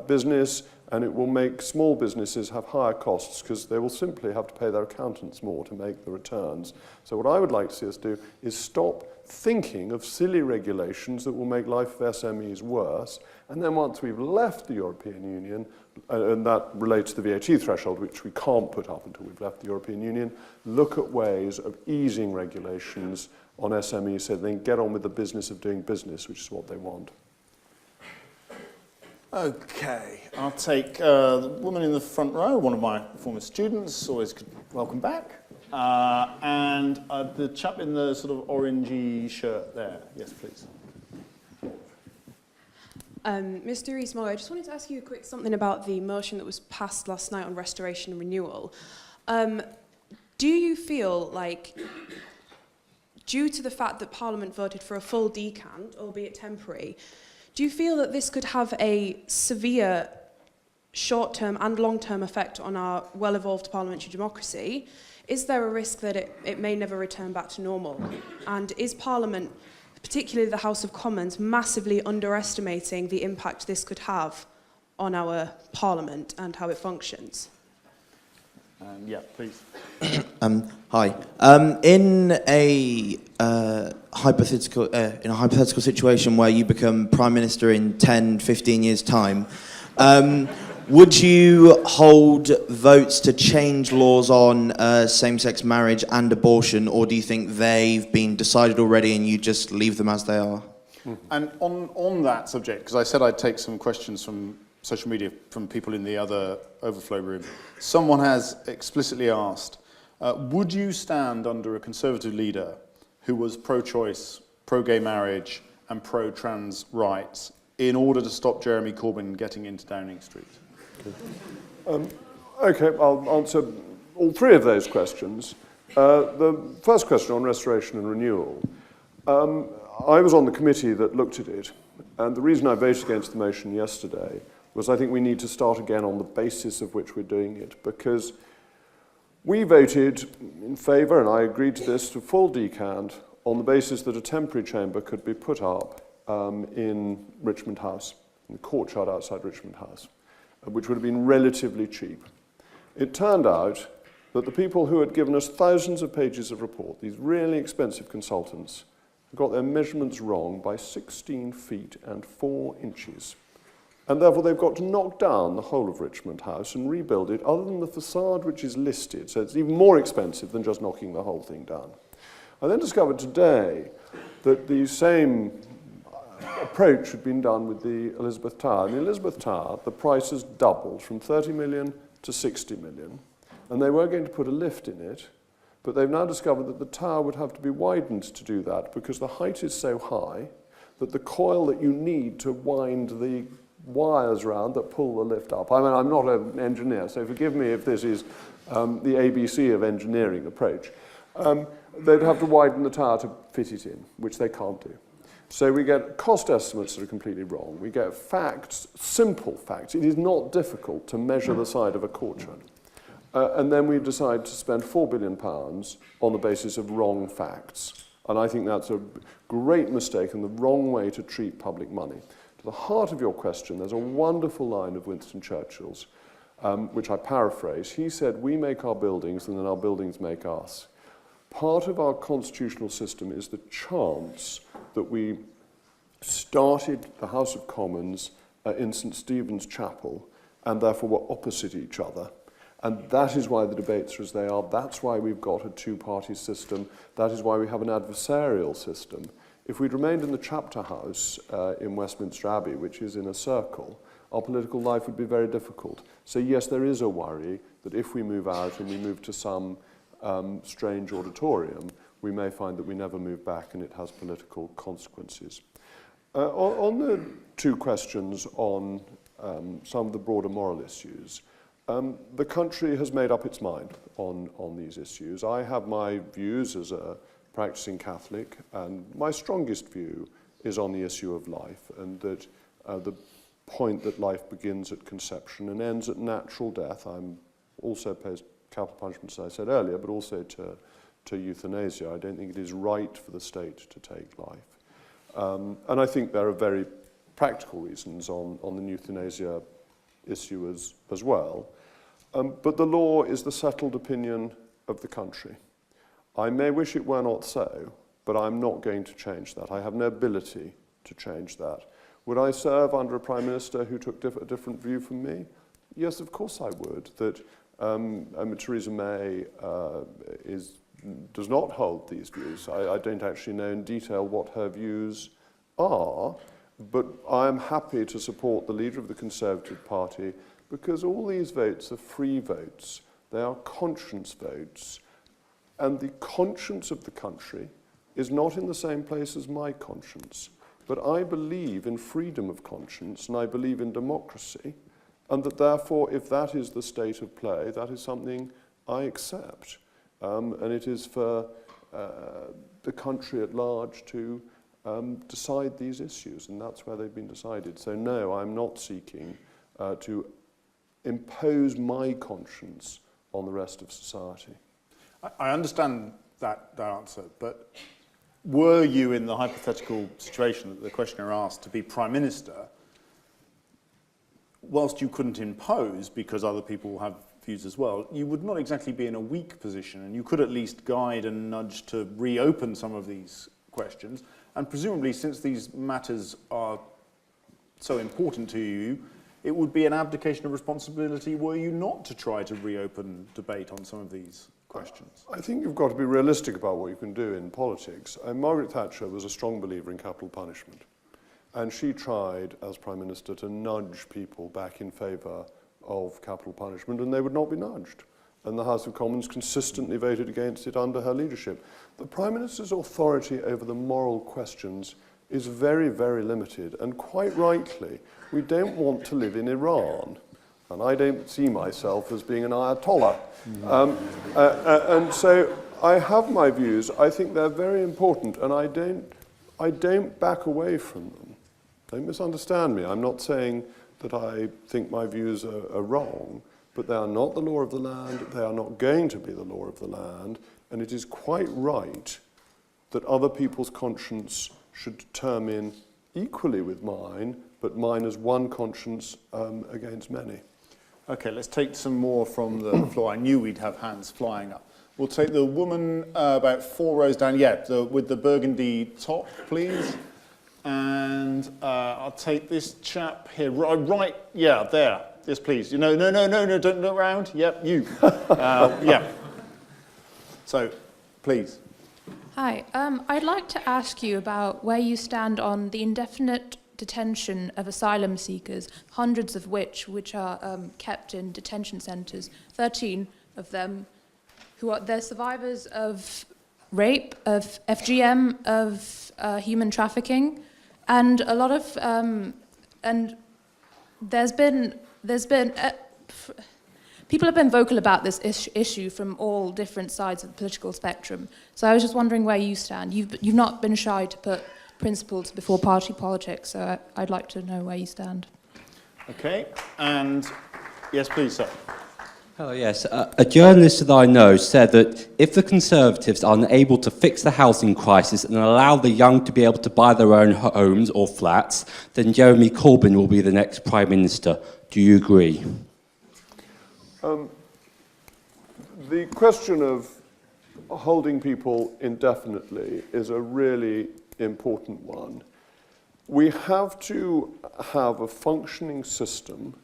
business, and it will make small businesses have higher costs because they will simply have to pay their accountants more to make the returns. So what I would like to see us do is stop thinking of silly regulations that will make life of SMEs worse, and then once we've left the European Union, and that relates to the VAT threshold, which we can't put up until we've left the European Union, look at ways of easing regulations on SMEs so they can get on with the business of doing business, which is what they want. Okay, I'll take the woman in the front row, one of my former students, always welcome back. And the chap in the sort of orangey shirt there. Yes, please. Mr. Rees Mogg, I just wanted to ask you a quick something about the motion that was passed last night on restoration and renewal. Do you feel like, due to the fact that Parliament voted for a full decant, albeit temporary, do you feel that this could have a severe short-term and long-term effect on our well-evolved parliamentary democracy? Is there a risk that it may never return back to normal? And is Parliament, particularly the House of Commons, massively underestimating the impact this could have on our Parliament and how it functions? Yeah, please. Hi. In a hypothetical situation where you become Prime Minister in 10, 15 years' time, would you hold votes to change laws on same-sex marriage and abortion, or do you think they've been decided already and you just leave them as they are? And on that subject, because I said I'd take some questions from social media from people in the other overflow room, someone has explicitly asked, would you stand under a Conservative leader who was pro-choice, pro-gay marriage and pro-trans rights in order to stop Jeremy Corbyn getting into Downing Street? Okay, I'll answer all three of those questions. The first question on restoration and renewal. I was on the committee that looked at it, and the reason I voted against the motion yesterday was I think we need to start again on the basis of which we're doing it, because we voted in favour, and I agreed to this, to full decant on the basis that a temporary chamber could be put up in Richmond House, in the courtyard outside Richmond House, which would have been relatively cheap. It turned out that the people who had given us thousands of pages of report, these really expensive consultants, got their measurements wrong by 16 feet and 4 inches. And therefore they've got to knock down the whole of Richmond House and rebuild it, other than the facade which is listed, so it's even more expensive than just knocking the whole thing down. I then discovered today that the same approach had been done with the Elizabeth Tower. In the Elizabeth Tower, the price has doubled from 30 million to 60 million, and they were going to put a lift in it, but they've now discovered that the tower would have to be widened to do that because the height is so high that the coil that you need to wind the wires round that pull the lift up. I mean, I'm not an engineer, so forgive me if this is the ABC of engineering approach. They'd have to widen the tower to fit it in, which they can't do. So we get cost estimates that are completely wrong. We get facts, simple facts. It is not difficult to measure the side of a courtyard. And then we decide to spend £4 billion on the basis of wrong facts. And I think that's a great mistake and the wrong way to treat public money. To the heart of your question, there's a wonderful line of Winston Churchill's, which I paraphrase. He said, "We make our buildings and then our buildings make us." Part of our constitutional system is the chance that we started the House of Commons in St. Stephen's Chapel and therefore were opposite each other. And that is why the debates are as they are. That's why we've got a two-party system. That is why we have an adversarial system. If we'd remained in the chapter house in Westminster Abbey, which is in a circle, our political life would be very difficult. So yes, there is a worry that if we move out and we move to some strange auditorium, we may find that we never move back and it has political consequences. On the two questions on some of the broader moral issues, the country has made up its mind on these issues. I have my views as a practicing Catholic, and my strongest view is on the issue of life, and that the point that life begins at conception and ends at natural death. I'm also opposed to capital punishment, as I said earlier, but also to euthanasia. I don't think it is right for the state to take life. And I think there are very practical reasons on the euthanasia issue as well. But the law is the settled opinion of the country. I may wish it were not so, but I'm not going to change that. I have no ability to change that. Would I serve under a Prime Minister who took a different view from me? Yes, of course I would. That Theresa May does not hold these views. I don't actually know in detail what her views are, but I am happy to support the leader of the Conservative Party because all these votes are free votes. They are conscience votes. And the conscience of the country is not in the same place as my conscience. but I believe in freedom of conscience and I believe in democracy, and that therefore, if that is the state of play, that is something I accept. And it is for the country at large to decide these issues, and that's where they've been decided. So no, I'm not seeking to impose my conscience on the rest of society. I understand that answer, but were you in the hypothetical situation that the questioner asked to be Prime Minister, whilst you couldn't impose because other people have views as well, you would not exactly be in a weak position, and you could at least guide and nudge to reopen some of these questions. And presumably, since these matters are so important to you, it would be an abdication of responsibility were you not to try to reopen debate on some of these questions. I think you've got to be realistic about what you can do in politics. Margaret Thatcher was a strong believer in capital punishment, and she tried, as Prime Minister, to nudge people back in favour of capital punishment, and they would not be nudged. And the House of Commons consistently voted against it under her leadership. The Prime Minister's authority over the moral questions is very, very limited, and quite rightly, we don't want to live in Iran, and I don't see myself as being an Ayatollah. And so I have my views. I think they're very important, and I don't back away from them. Don't misunderstand me. I'm not saying that I think my views are wrong, but they are not the law of the land, they are not going to be the law of the land, and it is quite right that other people's conscience should determine equally with mine, but mine as one conscience against many. Okay, let's take some more from the floor. I knew we'd have hands flying up. We'll take the woman about 4 rows down, with the burgundy top, please. And I'll take this chap here, right, there. Yes, please. No, don't look around. Yep, you. Yeah. So, please. Hi. I'd like to ask you about where you stand on the indefinite detention of asylum seekers, hundreds of which are kept in detention centres, 13 of them they're survivors of rape, of FGM, of human trafficking, and a lot of and there's been people have been vocal about this issue from all different sides of the political spectrum. So I was just wondering where you stand. You've not been shy to put principles before party politics, so I'd like to know where you stand. Okay, and yes, please, sir. Oh, yes. A journalist that I know said that if the Conservatives are unable to fix the housing crisis and allow the young to be able to buy their own homes or flats, then Jeremy Corbyn will be the next Prime Minister. Do you agree? The question of holding people indefinitely is a really important one. We have to have a functioning system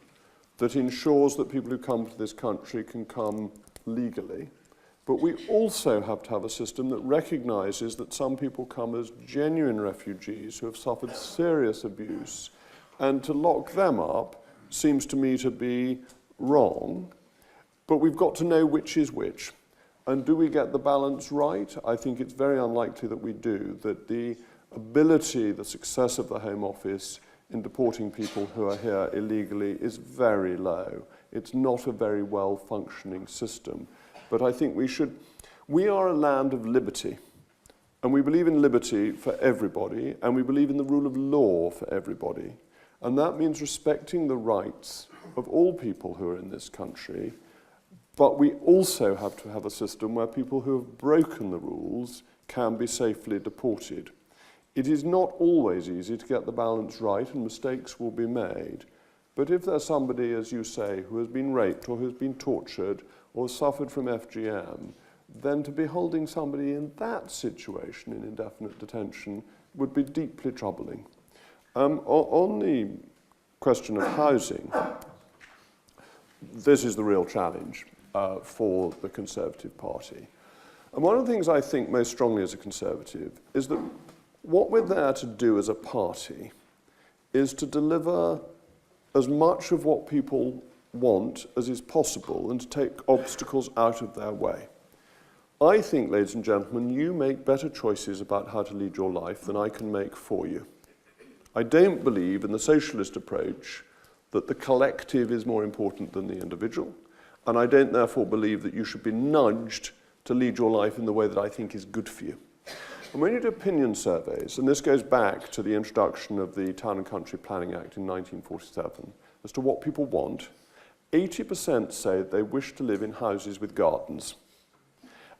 that ensures that people who come to this country can come legally. But we also have to have a system that recognises that some people come as genuine refugees who have suffered serious abuse, and to lock them up seems to me to be wrong. But we've got to know which is which. And do we get the balance right? I think it's very unlikely that we do, that the ability, the success of the Home Office in deporting people who are here illegally is very low. It's not a very well-functioning system. But I think we are a land of liberty, and we believe in liberty for everybody, and we believe in the rule of law for everybody. And that means respecting the rights of all people who are in this country, but we also have to have a system where people who have broken the rules can be safely deported. It is not always easy to get the balance right, and mistakes will be made. But if there's somebody, as you say, who has been raped or who has been tortured or suffered from FGM, then to be holding somebody in that situation in indefinite detention would be deeply troubling. On the question of housing, this is the real challenge for the Conservative Party. And one of the things I think most strongly as a Conservative is that what we're there to do as a party is to deliver as much of what people want as is possible and to take obstacles out of their way. I think, ladies and gentlemen, you make better choices about how to lead your life than I can make for you. I don't believe in the socialist approach that the collective is more important than the individual, and I don't therefore believe that you should be nudged to lead your life in the way that I think is good for you. And when you do opinion surveys, and this goes back to the introduction of the Town and Country Planning Act in 1947, as to what people want, 80% say they wish to live in houses with gardens.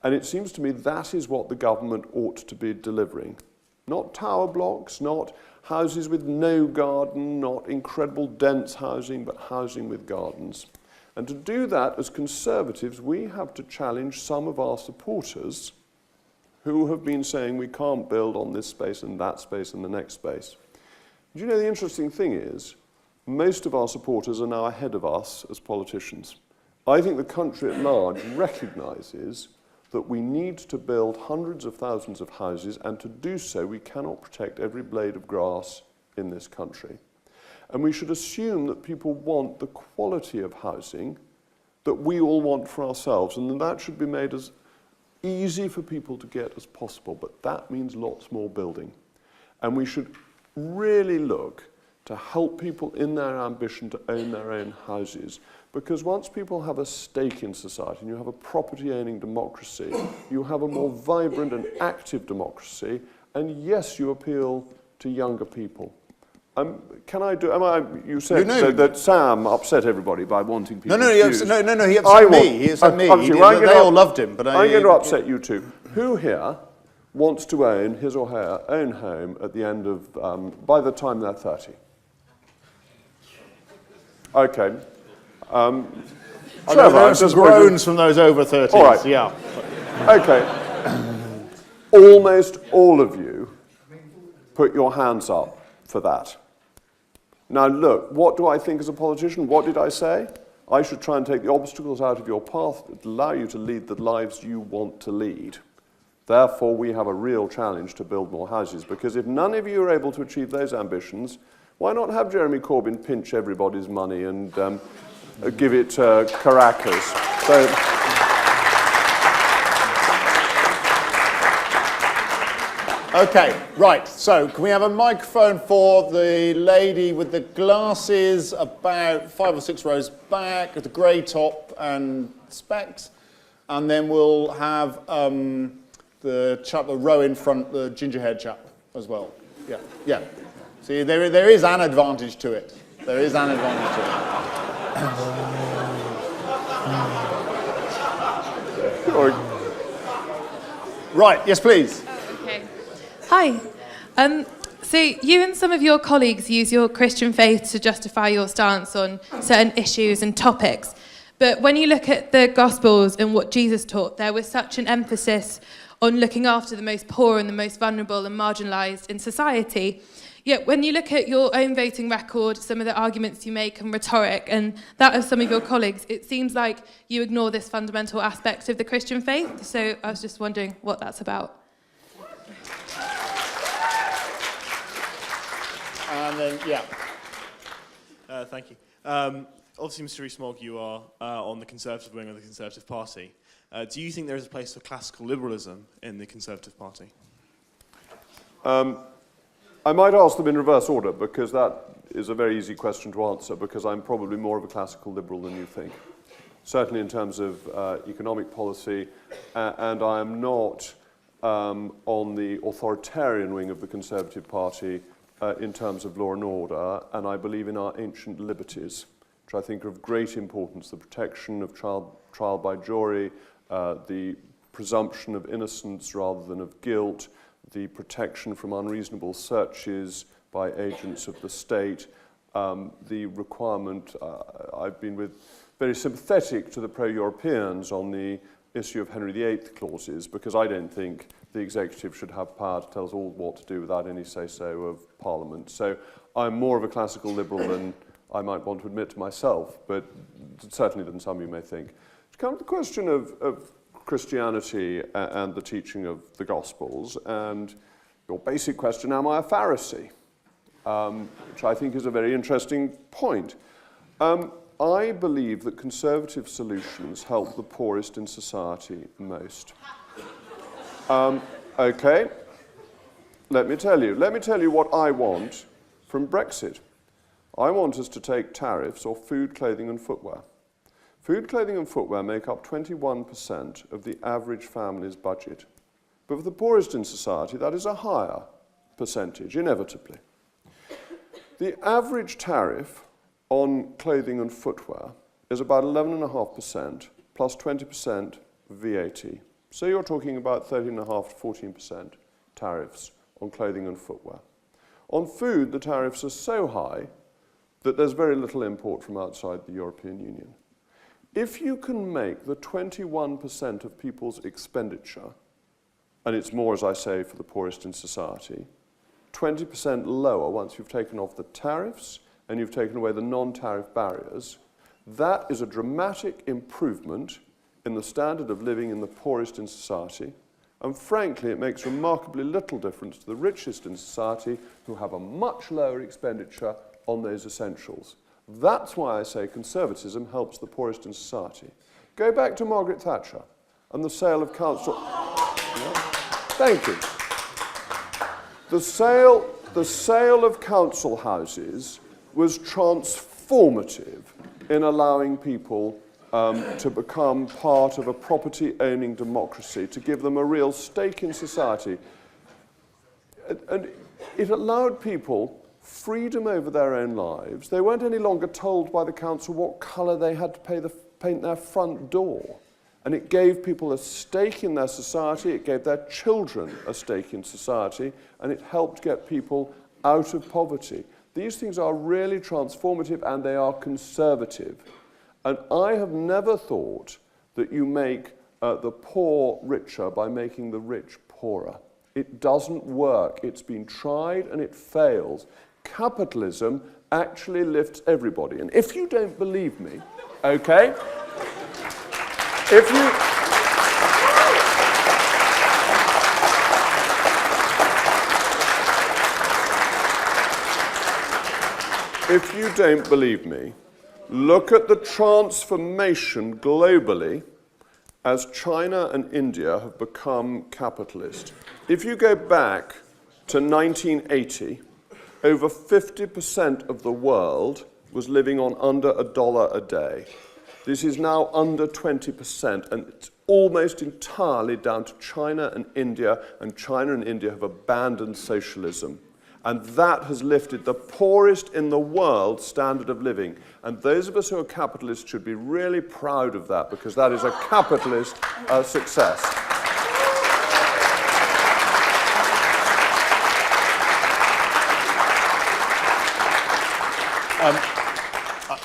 And it seems to me that is what the government ought to be delivering. Not tower blocks, not houses with no garden, not incredible dense housing, but housing with gardens. And to do that, as Conservatives, we have to challenge some of our supporters who have been saying we can't build on this space and that space and the next space. Do you know, the interesting thing is, most of our supporters are now ahead of us as politicians. I think the country at large recognises that we need to build hundreds of thousands of houses, and to do so we cannot protect every blade of grass in this country. And we should assume that people want the quality of housing that we all want for ourselves, and that should be made as easy for people to get as possible, but that means lots more building. And we should really look to help people in their ambition to own their own houses, because once people have a stake in society and you have a property-owning democracy, you have a more vibrant and active democracy, and yes, you appeal to younger people. You said that Sam upset everybody by wanting people No, to he upset me. He upset me. They all loved him. But I'm going to upset you too. Who here wants to own his or her own home at the end of, by the time they're 30? Okay. There are some groans from those over 30s. All right. Yeah. Okay. Almost all of you put your hands up for that. Now look, what do I think as a politician? What did I say? I should try and take the obstacles out of your path that allow you to lead the lives you want to lead. Therefore, we have a real challenge to build more houses, because if none of you are able to achieve those ambitions, why not have Jeremy Corbyn pinch everybody's money and give it to Caracas? So, Okay, right. So, can we have a microphone for the lady with the glasses about 5 or 6 rows back, with the grey top and specs? And then we'll have the chap, the row in front, the ginger-haired chap as well. Yeah, yeah. See, there is an advantage to it. There is an advantage to it. Right, yes, please. Okay. Hi. So you and some of your colleagues use your Christian faith to justify your stance on certain issues and topics. But when you look at the Gospels and what Jesus taught, there was such an emphasis on looking after the most poor and the most vulnerable and marginalised in society. Yet when you look at your own voting record, some of the arguments you make and rhetoric, and that of some of your colleagues, it seems like you ignore this fundamental aspect of the Christian faith. So I was just wondering what that's about. And then, yeah. Thank you. Obviously, Mr. Rees Mogg, you are on the Conservative wing of the Conservative Party. Do you think there is a place for classical liberalism in the Conservative Party? I might ask them in reverse order, because that is a very easy question to answer, because I'm probably more of a classical liberal than you think. Certainly in terms of economic policy, and I am not on the authoritarian wing of the Conservative Party in terms of law and order, and I believe in our ancient liberties, which I think are of great importance: the protection of trial by jury, the presumption of innocence rather than of guilt, the protection from unreasonable searches by agents of the state, the requirement, I've been very sympathetic to the pro-Europeans on the issue of Henry VIII clauses, because I don't think the executive should have power to tell us all what to do without any say-so of Parliament. So I'm more of a classical liberal than I might want to admit to myself, but certainly than some of you may think. To come to the question of Christianity and the teaching of the Gospels, and your basic question, am I a Pharisee? Which I think is a very interesting point. I believe that conservative solutions help the poorest in society most. Okay, let me tell you what I want from Brexit. I want us to take tariffs or food, clothing and footwear. Food, clothing and footwear make up 21% of the average family's budget. But for the poorest in society, that is a higher percentage, inevitably. The average tariff on clothing and footwear is about 11.5% plus 20% VAT. So you're talking about 13.5% to 14% tariffs on clothing and footwear. On food, the tariffs are so high that there's very little import from outside the European Union. If you can make the 21% of people's expenditure, and it's more, as I say, for the poorest in society, 20% lower once you've taken off the tariffs and you've taken away the non-tariff barriers, that is a dramatic improvement in the standard of living in the poorest in society. And frankly, it makes remarkably little difference to the richest in society who have a much lower expenditure on those essentials. That's why I say conservatism helps the poorest in society. Go back to Margaret Thatcher and the sale of council... Thank you. The sale of council houses was transformative in allowing people to become part of a property-owning democracy, to give them a real stake in society. And it allowed people freedom over their own lives. They weren't any longer told by the council what colour they had to paint their front door. And it gave people a stake in their society, it gave their children a stake in society, and it helped get people out of poverty. These things are really transformative and they are conservative. And I have never thought that you make the poor richer by making the rich poorer. It doesn't work. It's been tried and it fails. Capitalism actually lifts everybody. And if you don't believe me, okay, if you don't believe me, look at the transformation globally as China and India have become capitalist. If you go back to 1980, over 50% of the world was living on under $1 a day. This is now under 20%, and it's almost entirely down to China and India have abandoned socialism. And that has lifted the poorest in the world standard of living. And those of us who are capitalists should be really proud of that, because that is a capitalist success.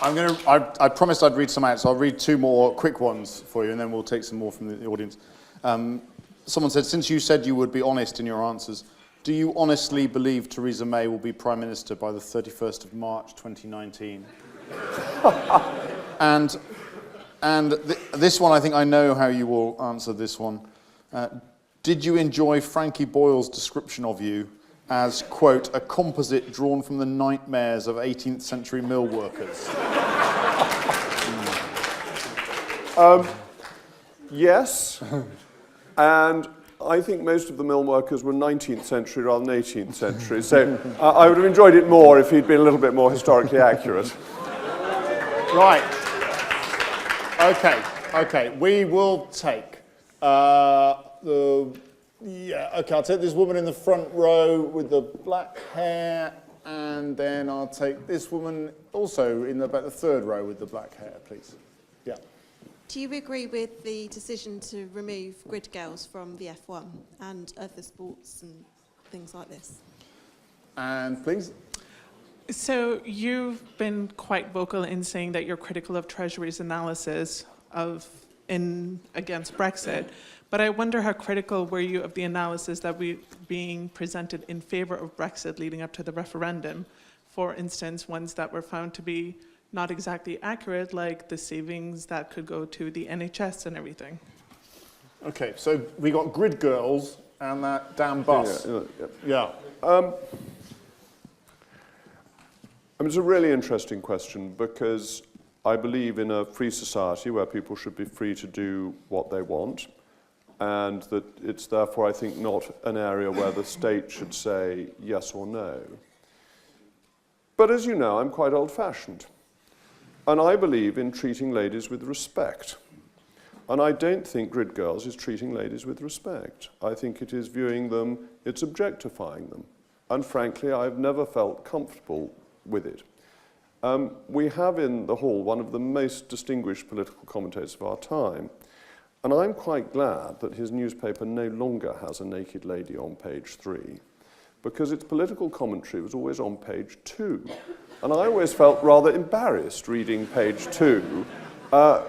I promised I'd read some out, so I'll read two more quick ones for you, and then we'll take some more from the audience. Someone said, since you said you would be honest in your answers, do you honestly believe Theresa May will be Prime Minister by the 31st of March 2019? This one, I think I know how you will answer this one. Did you enjoy Frankie Boyle's description of you as, quote, a composite drawn from the nightmares of 18th century mill workers? Yes, and I think most of the mill workers were 19th century rather than 18th century, so I would have enjoyed it more if he'd been a little bit more historically accurate. Right. Okay, we will take I'll take this woman in the front row with the black hair, and then I'll take this woman also in about the third row with the black hair, please. Yeah. Do you agree with the decision to remove grid girls from the F1 and other sports and things like this? And please. So you've been quite vocal in saying that you're critical of Treasury's analysis against Brexit, but I wonder how critical were you of the analysis that was being presented in favour of Brexit leading up to the referendum? For instance, ones that were found to be not exactly accurate, like the savings that could go to the NHS and everything. Okay, so we got grid girls and that damn bus. Yeah. It's a really interesting question, because I believe in a free society where people should be free to do what they want, and that it's therefore, I think, not an area where the state should say yes or no. But as you know, I'm quite old-fashioned. And I believe in treating ladies with respect. And I don't think Grid Girls is treating ladies with respect. I think it is viewing them, it's objectifying them. And frankly, I've never felt comfortable with it. We have in the hall one of the most distinguished political commentators of our time, and I'm quite glad that his newspaper no longer has a naked lady on page 3, because its political commentary was always on page 2. And I always felt rather embarrassed reading page 2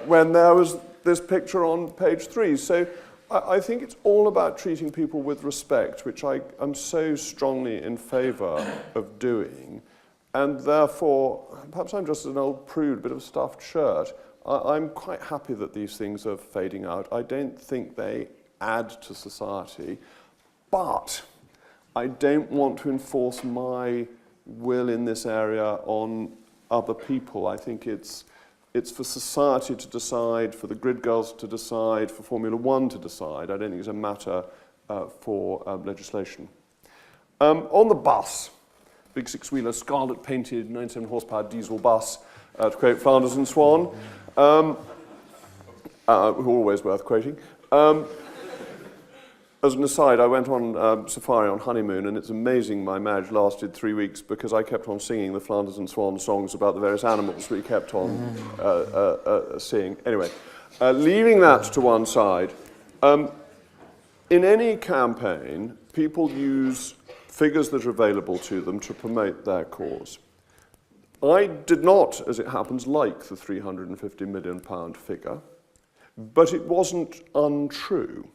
when there was this picture on page 3. So I think it's all about treating people with respect, which I am so strongly in favour of doing. And therefore, perhaps I'm just an old prude, a bit of a stuffed shirt. I'm quite happy that these things are fading out. I don't think they add to society, but I don't want to enforce my will in this area on other people. I think it's for society to decide, for the Grid Girls to decide, for Formula One to decide. I don't think it's a matter for legislation. On the bus, big six-wheeler, scarlet-painted, 97 horsepower diesel bus, to quote Flanders and Swan, who are always worth quoting. As an aside, I went on safari on honeymoon, and it's amazing my marriage lasted 3 weeks because I kept on singing the Flanders and Swan songs about the various animals we kept on seeing. Anyway, leaving that to one side, in any campaign, people use figures that are available to them to promote their cause. I did not, as it happens, like the £350 million figure, but it wasn't untrue.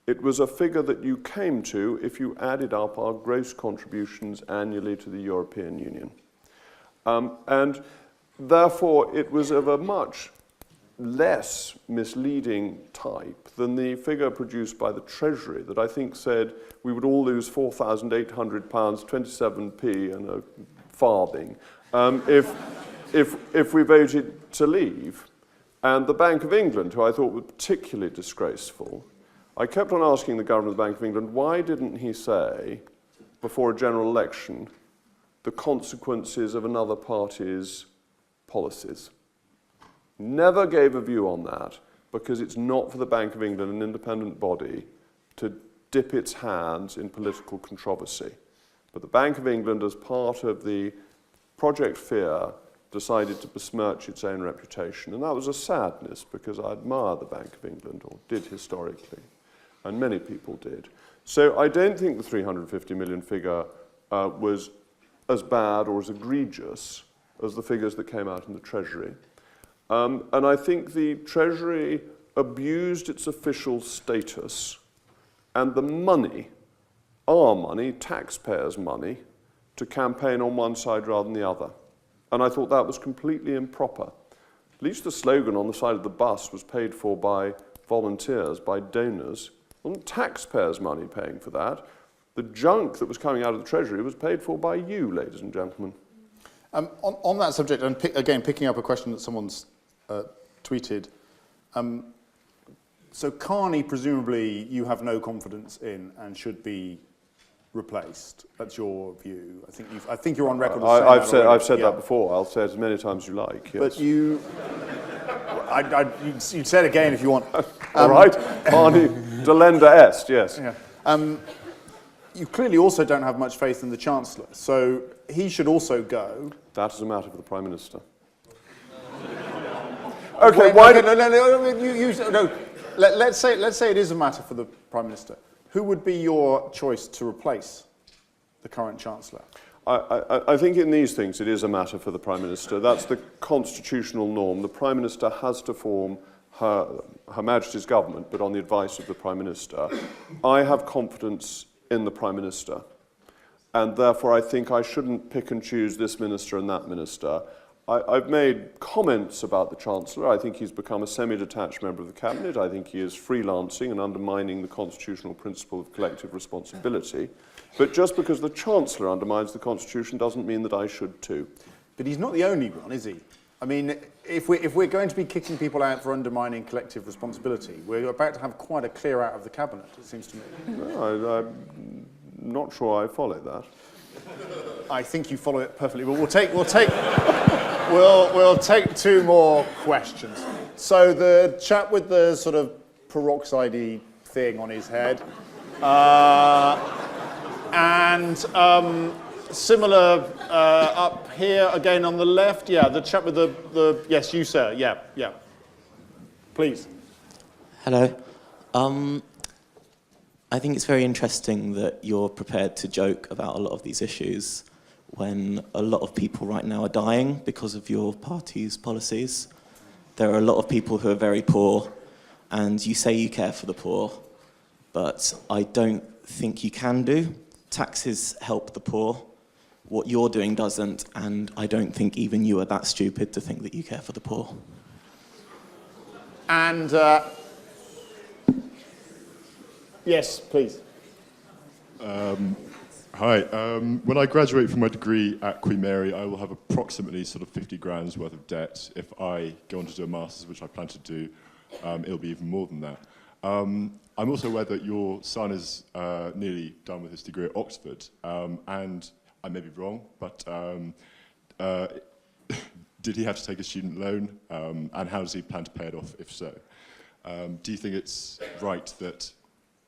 It was a figure that you came to if you added up our gross contributions annually to the European Union. And therefore, it was of a much less misleading type than the figure produced by the Treasury that I think said we would all lose £4,800, 27p and a farthing if we voted to leave. And the Bank of England, who I thought was particularly disgraceful, I kept on asking the Governor of the Bank of England, why didn't he say, before a general election, the consequences of another party's policies? Never gave a view on that, because it's not for the Bank of England, an independent body, to dip its hands in political controversy. But the Bank of England, as part of the Project Fear, decided to besmirch its own reputation. And that was a sadness, because I admire the Bank of England, or did historically, and many people did. So I don't think the 350 million figure was as bad or as egregious as the figures that came out in the Treasury. And I think the Treasury abused its official status and the money, our money, taxpayers' money, to campaign on one side rather than the other. And I thought that was completely improper. At least the slogan on the side of the bus was paid for by volunteers, by donors. It wasn't taxpayers' money paying for that. The junk that was coming out of the Treasury was paid for by you, ladies and gentlemen. On that subject, and again, picking up a question that someone's tweeted, so Carney, presumably, you have no confidence in and should be replaced. That's your view. I think you're on record. I've said that before. I'll say it as many times as you like. Yes. But you say it again if you want. All right. Carney, delenda est. Yes. Yeah. You clearly also don't have much faith in the Chancellor, so he should also go. That is a matter for the Prime Minister. Okay. Why? No. Let's say it is a matter for the Prime Minister. Who would be your choice to replace the current Chancellor? I think in these things it is a matter for the Prime Minister. That's the constitutional norm. The Prime Minister has to form Her Majesty's government, but on the advice of the Prime Minister. I have confidence in the Prime Minister, and therefore I think I shouldn't pick and choose this minister and that minister. I've made comments about the Chancellor. I think he's become a semi-detached member of the Cabinet. I think he is freelancing and undermining the constitutional principle of collective responsibility. But just because the Chancellor undermines the Constitution doesn't mean that I should too. But he's not the only one, is he? I mean, if we're going to be kicking people out for undermining collective responsibility, we're about to have quite a clear out of the Cabinet, it seems to me. No, I'm not sure I follow that. I think you follow it perfectly, but we'll take two more questions. So the chap with the sort of peroxide-y thing on his head, and similar up here again on the left. Yeah, the chap with the yes, you sir. Yeah. Please. Hello. I think it's very interesting that you're prepared to joke about a lot of these issues when a lot of people right now are dying because of your party's policies. There are a lot of people who are very poor, and you say you care for the poor, but I don't think you can do. Taxes help the poor. What you're doing doesn't, and I don't think even you are that stupid to think that you care for the poor. And yes, please. Hi. When I graduate from my degree at Queen Mary, I will have approximately sort of 50 grand's worth of debt. If I go on to do a master's, which I plan to do, it'll be even more than that. I'm also aware that your son is nearly done with his degree at Oxford, and I may be wrong, but did he have to take a student loan, and how does he plan to pay it off, if so? Do you think it's right that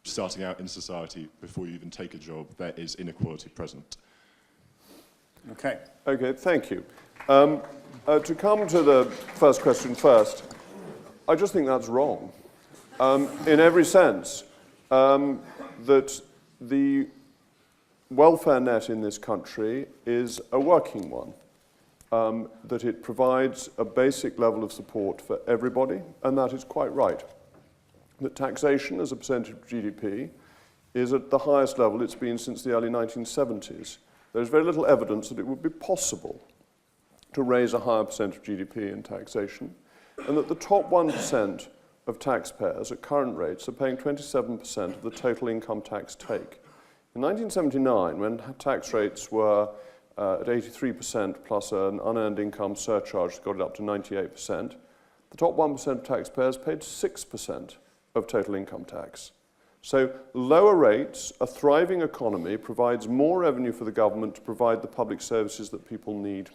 starting out in society, before you even take a job, there is inequality present? Okay. Okay, thank you. To come to the first question first, I just think that's wrong. In every sense, that the welfare net in this country is a working one, that it provides a basic level of support for everybody, and that is quite right. That taxation as a percentage of GDP is at the highest level it's been since the early 1970s. There's very little evidence that it would be possible to raise a higher percent of GDP in taxation, and that the top 1% of taxpayers at current rates are paying 27% of the total income tax take. In 1979, when tax rates were at 83% plus an unearned income surcharge that got it up to 98%, the top 1% of taxpayers paid 6% of total income tax. So lower rates, a thriving economy, provides more revenue for the government to provide the public services that people need.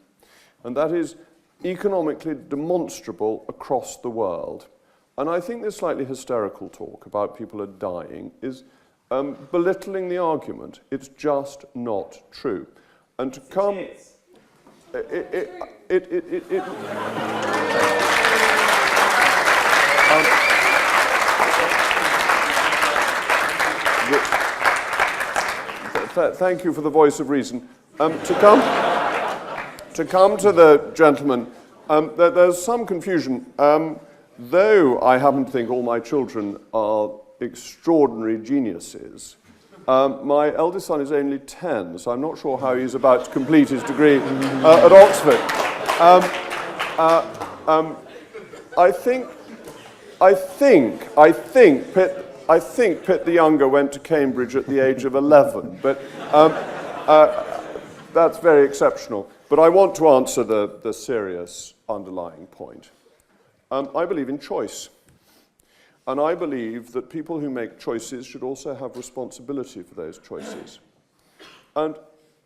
And that is economically demonstrable across the world. And I think this slightly hysterical talk about people are dying is belittling the argument. It's just not true. And to come... Thank you for the voice of reason. To come to the gentleman, there's some confusion. Though I happen to think all my children are extraordinary geniuses, my eldest son is only 10, so I'm not sure how he's about to complete his degree at Oxford. I think Pitt the Younger went to Cambridge at the age of 11, but that's very exceptional. But I want to answer the serious underlying point. I believe in choice. And I believe that people who make choices should also have responsibility for those choices. And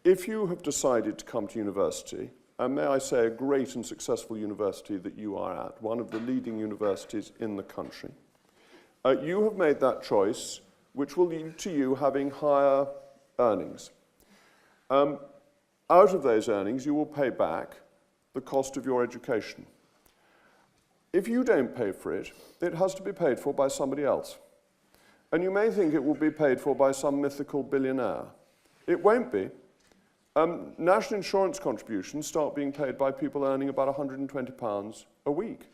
if you have decided to come to university, and may I say a great and successful university that you are at, one of the leading universities in the country, you have made that choice, which will lead to you having higher earnings. Out of those earnings, you will pay back the cost of your education. If you don't pay for it, it has to be paid for by somebody else. And you may think it will be paid for by some mythical billionaire. It won't be. National insurance contributions start being paid by people earning about £120 a week.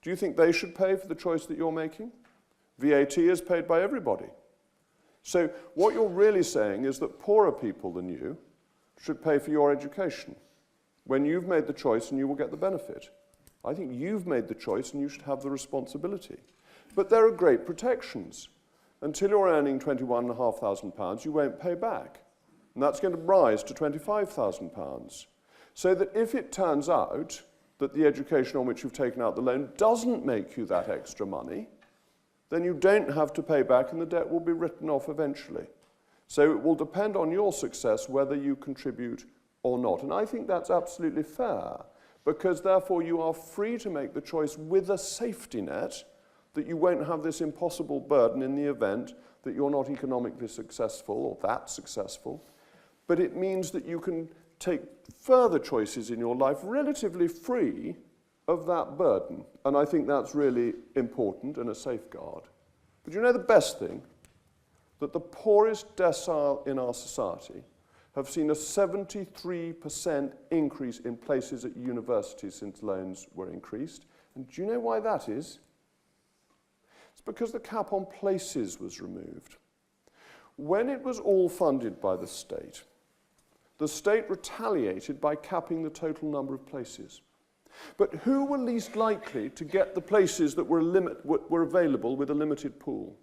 Do you think they should pay for the choice that you're making? VAT is paid by everybody. So what you're really saying is that poorer people than you should pay for your education when you've made the choice and you will get the benefit. I think you've made the choice and you should have the responsibility. But there are great protections. Until you're earning £21,500, you won't pay back. And that's going to rise to £25,000. So that if it turns out that the education on which you've taken out the loan doesn't make you that extra money, then you don't have to pay back and the debt will be written off eventually. So it will depend on your success whether you contribute or not. And I think that's absolutely fair, because therefore you are free to make the choice with a safety net that you won't have this impossible burden in the event that you're not economically successful or that successful. But it means that you can take further choices in your life relatively free of that burden. And I think that's really important and a safeguard. But you know the best thing? That the poorest decile in our society have seen a 73% increase in places at universities since loans were increased. And do you know why that is? It's because the cap on places was removed. When it was all funded by the state retaliated by capping the total number of places. But who were least likely to get the places that were available with a limited pool?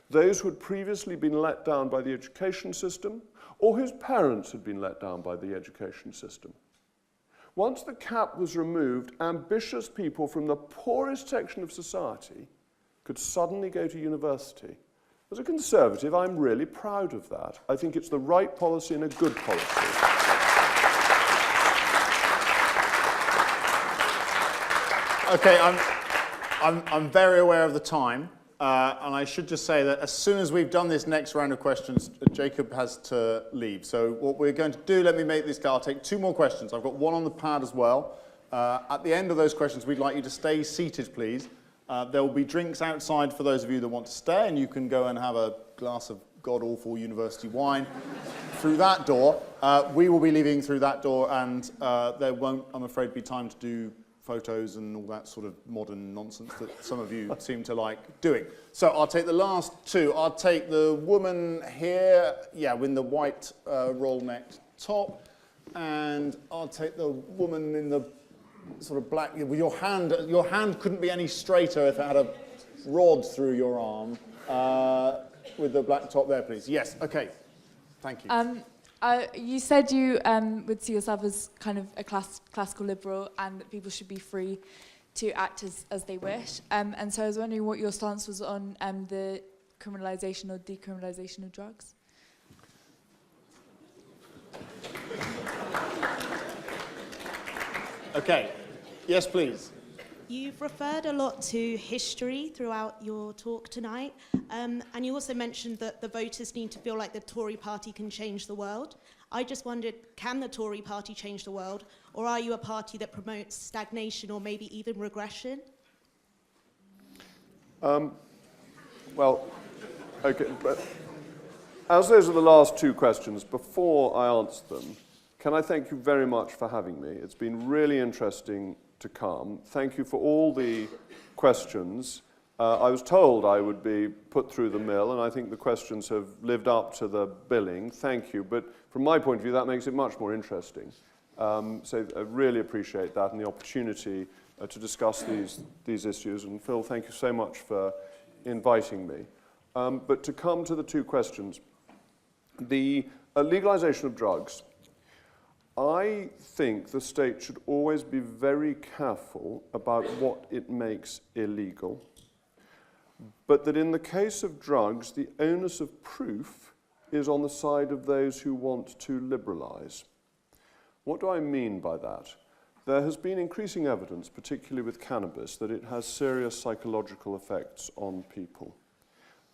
Those who had previously been let down by the education system, or whose parents had been let down by the education system. Once the cap was removed, ambitious people from the poorest section of society could suddenly go to university. As a Conservative, I'm really proud of that. I think it's the right policy and a good policy. Okay, I'm very aware of the time, and I should just say that as soon as we've done this next round of questions, Jacob has to leave. So what we're going to do, let me make this clear. I'll take 2 more questions. I've got one on the pad as well. At the end of those questions, we'd like you to stay seated, please. There will be drinks outside for those of you that want to stay, and you can go and have a glass of god-awful university wine through that door. We will be leaving through that door, and there won't, I'm afraid, be time to do photos and all that sort of modern nonsense that some of you seem to like doing. So I'll take the last 2. I'll take the woman here, yeah, with the white roll-necked top, and I'll take the woman in the sort of black, with your hand couldn't be any straighter if it had a rod through your arm, with the black top there, please. Yes, okay, thank you. You said you would see yourself as kind of a classical liberal and that people should be free to act as they wish. And so I was wondering what your stance was on the criminalisation or decriminalisation of drugs. Okay, yes, please. You've referred a lot to history throughout your talk tonight, and you also mentioned that the voters need to feel like the Tory party can change the world. I just wondered, can the Tory party change the world, or are you a party that promotes stagnation or maybe even regression? Well, okay, but as those are the last 2 questions, before I answer them, can I thank you very much for having me? It's been really interesting to come. Thank you for all the questions. I was told I would be put through the mill, and I think the questions have lived up to the billing. Thank you. But from my point of view, that makes it much more interesting. So I really appreciate that and the opportunity to discuss these issues. And Phil, thank you so much for inviting me. But to come to the 2 questions, the legalization of drugs. I think the state should always be very careful about what it makes illegal, but that in the case of drugs, the onus of proof is on the side of those who want to liberalize. What do I mean by that? There has been increasing evidence, particularly with cannabis, that it has serious psychological effects on people.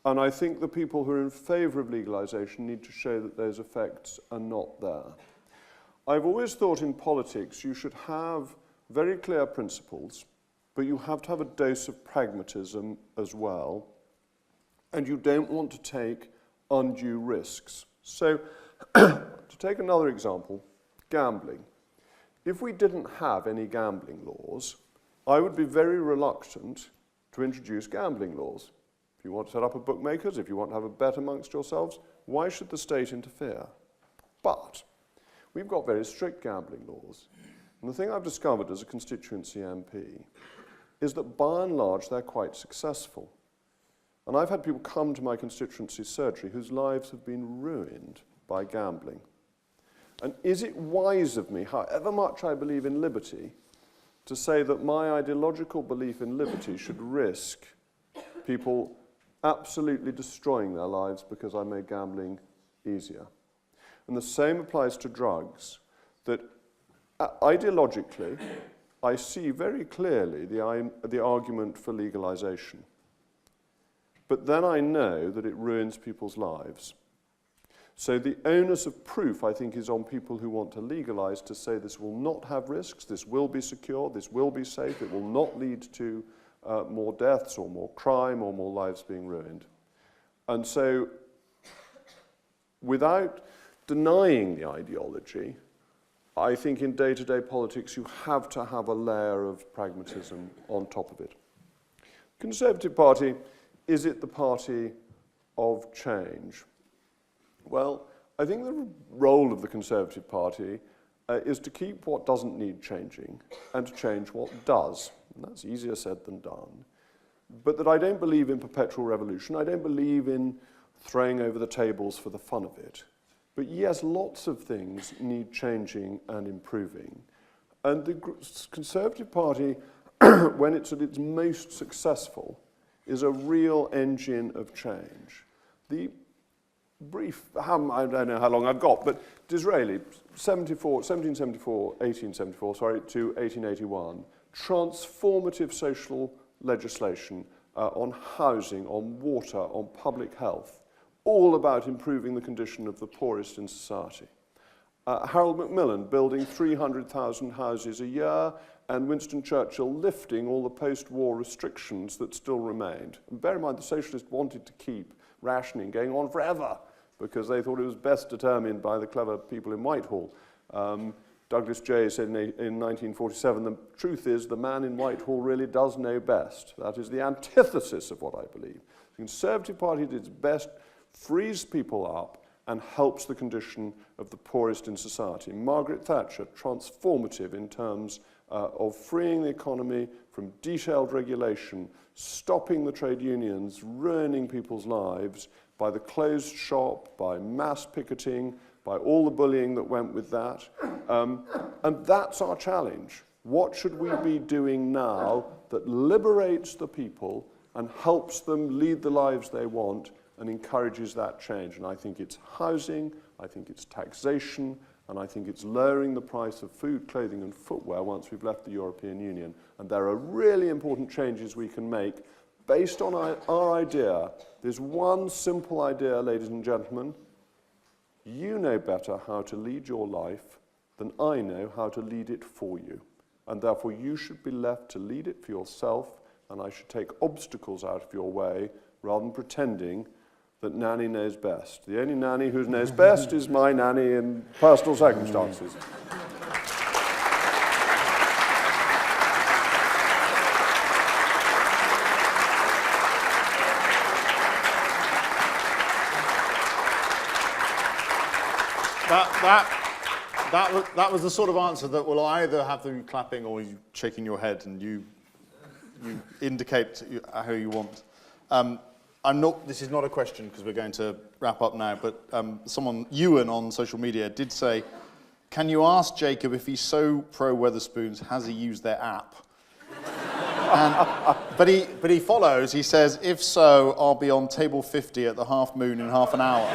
And I think the people who are in favor of legalization need to show that those effects are not there. I've always thought in politics you should have very clear principles, but you have to have a dose of pragmatism as well, and you don't want to take undue risks. So, to take another example, gambling. If we didn't have any gambling laws, I would be very reluctant to introduce gambling laws. If you want to set up a bookmakers, if you want to have a bet amongst yourselves, why should the state interfere? But we've got very strict gambling laws. And the thing I've discovered as a constituency MP is that by and large they're quite successful. And I've had people come to my constituency surgery whose lives have been ruined by gambling. And is it wise of me, however much I believe in liberty, to say that my ideological belief in liberty should risk people absolutely destroying their lives because I made gambling easier. And the same applies to drugs, that ideologically, I see very clearly the argument for legalization. But then I know that it ruins people's lives. So the onus of proof, I think, is on people who want to legalize to say this will not have risks, this will be secure, this will be safe, it will not lead to more deaths or more crime or more lives being ruined. And so, without denying the ideology, I think in day-to-day politics you have to have a layer of pragmatism on top of it. Conservative Party, is it the party of change? Well, I think the role of the Conservative Party is to keep what doesn't need changing and to change what does. And that's easier said than done. But that I don't believe in perpetual revolution. I don't believe in throwing over the tables for the fun of it. But yes, lots of things need changing and improving. And the Conservative Party, when it's at its most successful, is a real engine of change. The brief, I don't know how long I've got, but Disraeli, 1874 to 1881, transformative social legislation on housing, on water, on public health, all about improving the condition of the poorest in society. Harold Macmillan building 300,000 houses a year, and Winston Churchill lifting all the post-war restrictions that still remained. And bear in mind, the socialists wanted to keep rationing going on forever because they thought it was best determined by the clever people in Whitehall. Douglas Jay said in 1947, the truth is the man in Whitehall really does know best. That is the antithesis of what I believe. The Conservative Party did its best, frees people up, and helps the condition of the poorest in society. Margaret Thatcher, transformative in terms of freeing the economy from detailed regulation, stopping the trade unions, ruining people's lives by the closed shop, by mass picketing, by all the bullying that went with that. And that's our challenge. What should we be doing now that liberates the people and helps them lead the lives they want and encourages that change? And I think it's housing, I think it's taxation, and I think it's lowering the price of food, clothing, and footwear once we've left the European Union. And there are really important changes we can make based on our idea. There's one simple idea, ladies and gentlemen. You know better how to lead your life than I know how to lead it for you. And therefore, you should be left to lead it for yourself, and I should take obstacles out of your way rather than pretending that nanny knows best. The only nanny who knows best is my nanny in personal circumstances. That was the sort of answer that will either have them clapping or you shaking your head, and you indicate how you want. This is not a question because we're going to wrap up now, but Ewan on social media did say, can you ask Jacob if he's so pro Wetherspoons, has he used their app? But he follows, he says, if so, I'll be on table 50 at the Half Moon in half an hour.